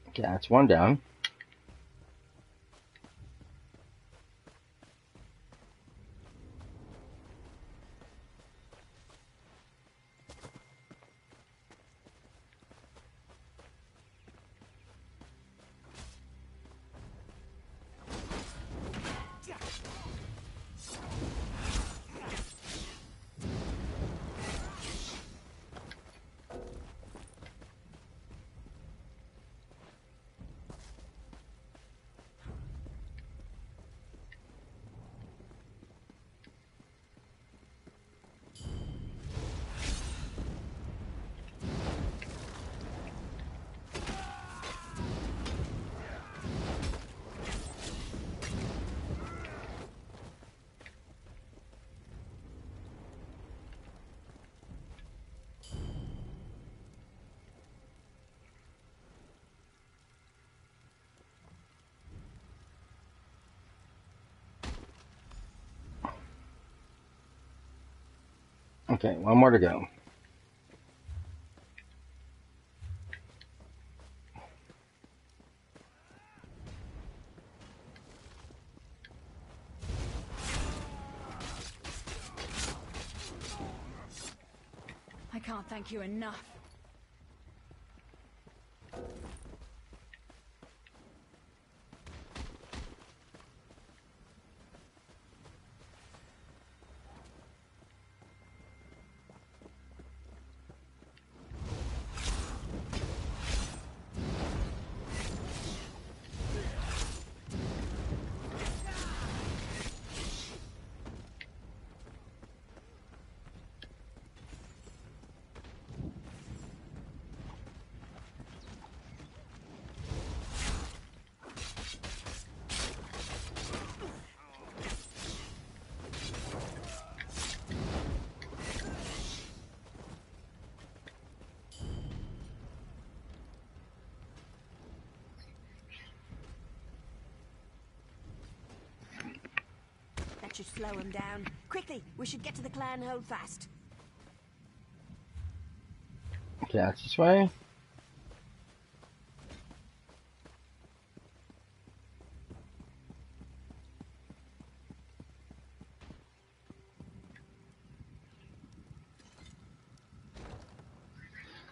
Okay, that's one down. Okay, one more to go. I can't thank you enough. That should slow him down. Quickly, we should get to the clan hold fast. Okay, that's this way.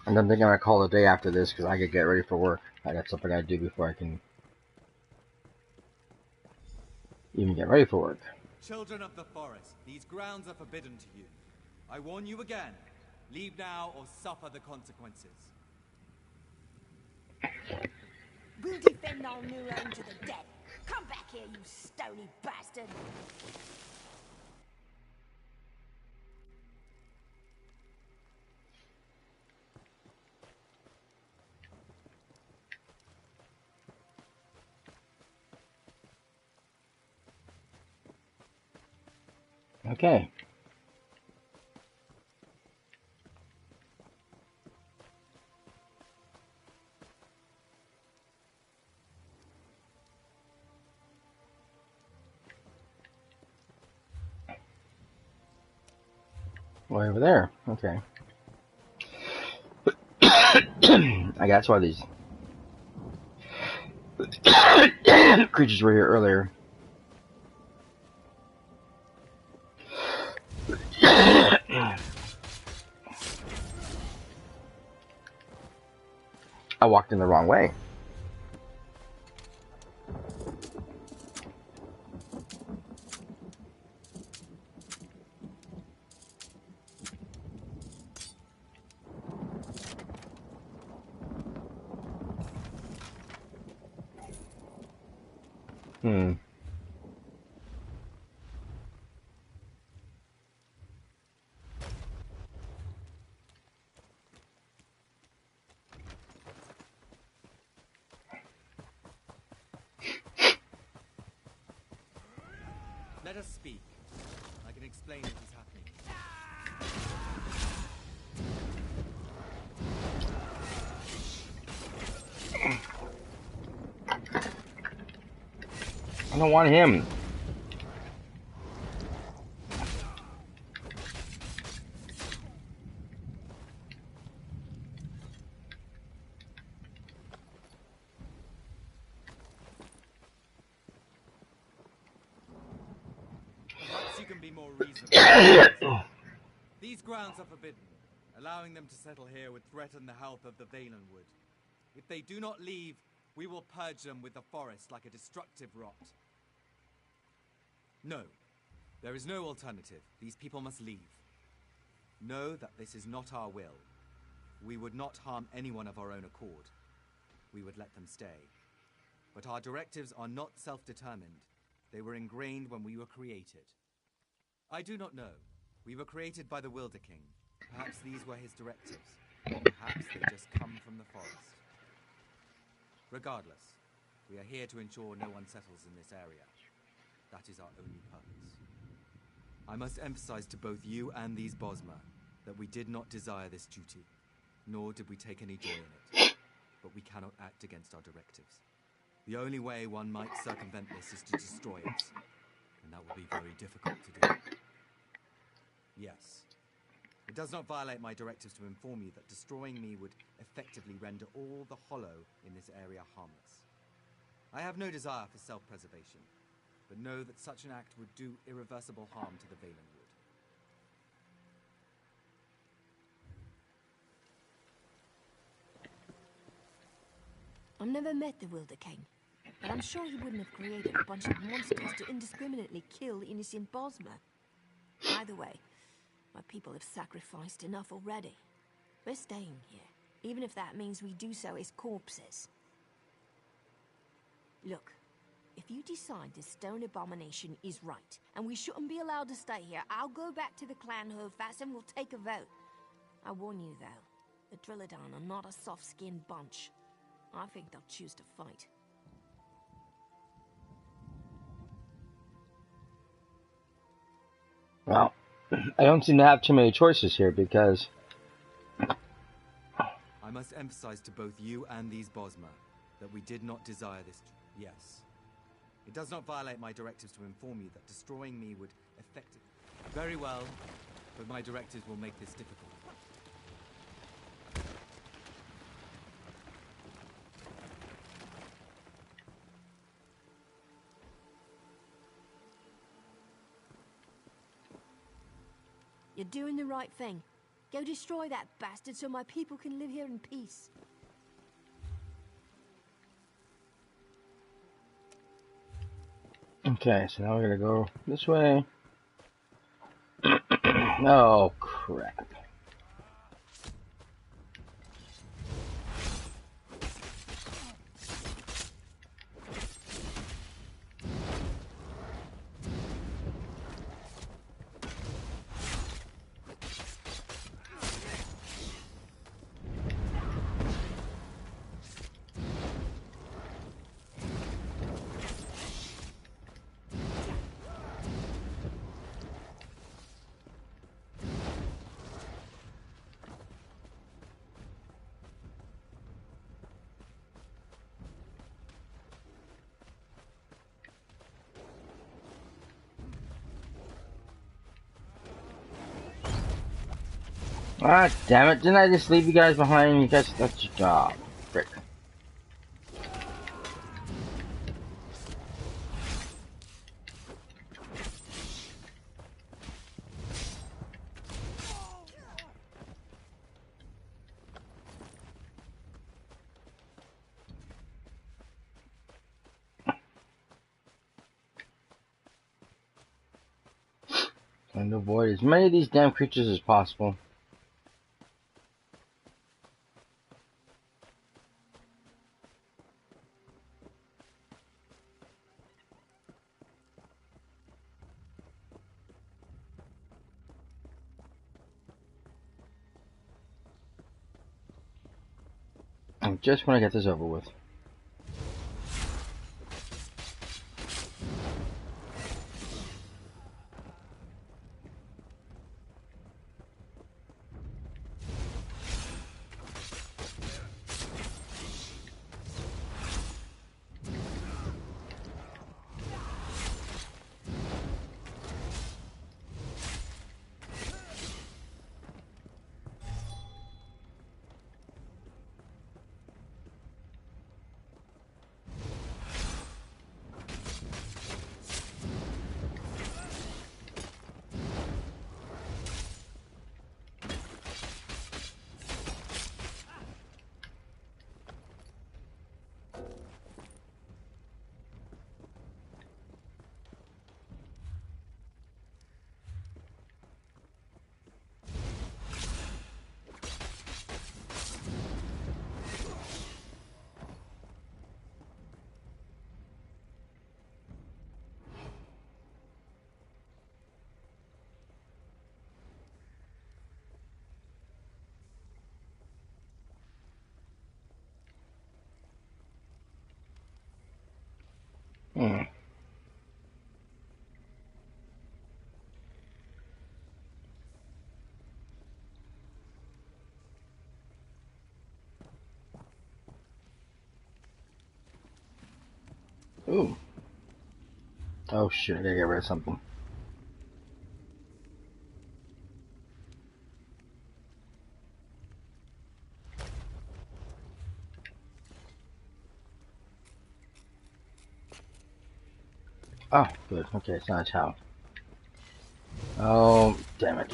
And I'm thinking I'm gonna call it a day after this because I could get ready for work. I got something I do before I can even get ready for work. Children of the forest, these grounds are forbidden to you. I warn you again. Leave now or suffer the consequences. We'll defend our new home to the death. Come back here, you stony bastard! Okay. Way over there. Okay. I guess why these creatures were here earlier. I walked in the wrong way. Let us speak. I can explain what is happening. I don't want him. Perhaps you can be more reasonable. These grounds are forbidden. Allowing them to settle here would threaten the health of the Valenwood. If they do not leave, we will purge them with the forest like a destructive rot. No. There is no alternative. These people must leave. Know that this is not our will. We would not harm anyone of our own accord. We would let them stay. But our directives are not self-determined. They were ingrained when we were created. I do not know. We were created by the Wilder King. Perhaps these were his directives. Perhaps they just come from the forest. Regardless, we are here to ensure no one settles in this area. That is our only purpose. I must emphasize to both you and these Bosmer that we did not desire this duty, nor did we take any joy in it. But we cannot act against our directives. The only way one might circumvent this is to destroy it, and that will be very difficult to do. Yes, It does not violate my directives to inform you that destroying me would effectively render all the hollow in this area harmless. I have no desire for self-preservation, but know that such an act would do irreversible harm to the Valen Wood. I've never met the Wilder King, but I'm sure he wouldn't have created a bunch of monsters to indiscriminately kill innocent Bosmer. Either way, my people have sacrificed enough already. We're staying here, even if that means we do so as corpses. Look, if you decide this stone abomination is right, and we shouldn't be allowed to stay here, I'll go back to the clan Hovedfast and we'll take a vote. I warn you, though, the Drilladan are not a soft-skinned bunch. I think they'll choose to fight. Well, I don't seem to have too many choices here because... I must emphasize to both you and these Bosmer that we did not desire this. Yes. It does not violate my directives to inform you that destroying me would effectively... Very well, but my directives will make this difficult. You're doing the right thing. Go destroy that bastard so my people can live here in peace. Okay, so now we're gonna go this way. Oh, crap. Ah, damn it. Didn't I just leave you guys behind? You guys, that's your job. Frick. Trying to avoid as many of these damn creatures as possible. I just want to get this over with. Ooh. Oh shit, I gotta get rid of something. Oh, good. Okay, it's not a tower. Oh, damn it.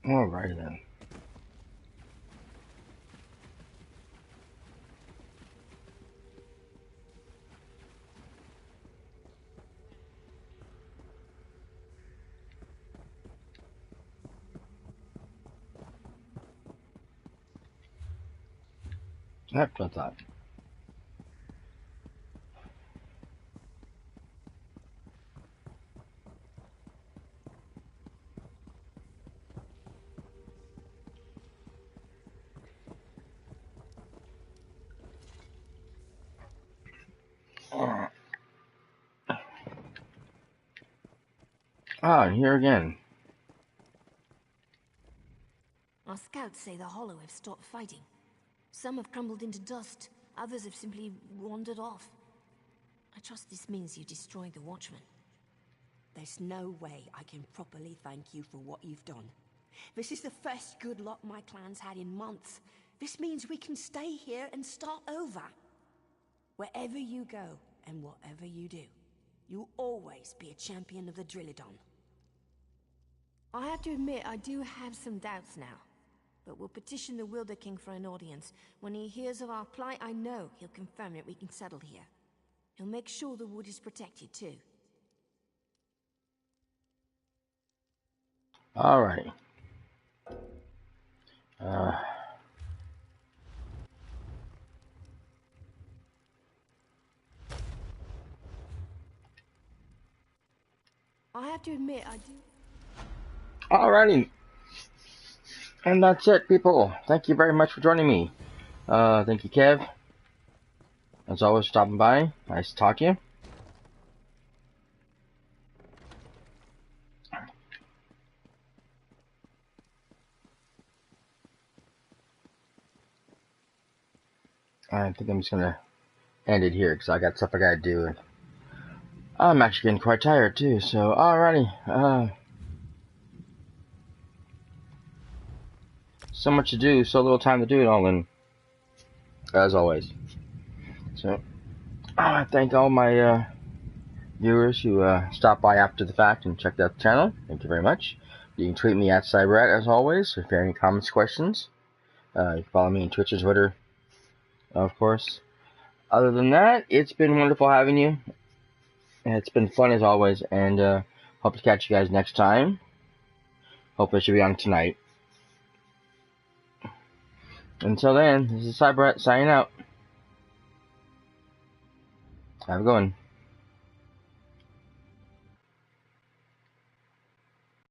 Alrighty then. That's what I thought. Ah, here again. Our scouts say the Hollow have stopped fighting. Some have crumbled into dust, others have simply wandered off. I trust this means you destroyed the Watchmen. There's no way I can properly thank you for what you've done. This is the first good luck my clan's had in months. This means we can stay here and start over. Wherever you go and whatever you do, you'll always be a champion of the Drillidon. I have to admit, I do have some doubts now. But we'll petition the Wilder King for an audience. When he hears of our plight, I know he'll confirm that we can settle here. He'll make sure the wood is protected, too. Alrighty. I have to admit, I do... Alrighty. And that's it, people. Thank you very much for joining me. Thank you, Kev. As always, stopping by. Nice to talk to you. I think I'm just gonna end it here because I got stuff I gotta do, and I'm actually getting quite tired too. So, alrighty. So much to do, so little time to do it all in. As always. So, I thank all my viewers who stopped by after the fact and checked out the channel. Thank you very much. You can tweet me at Cyberrat as always if you have any comments, questions. You can follow me on Twitch and Twitter, of course. Other than that, it's been wonderful having you. It's been fun as always, and hope to catch you guys next time. Hopefully it should be on tonight. Until then, this is Cyberrat signing out. Have a good one.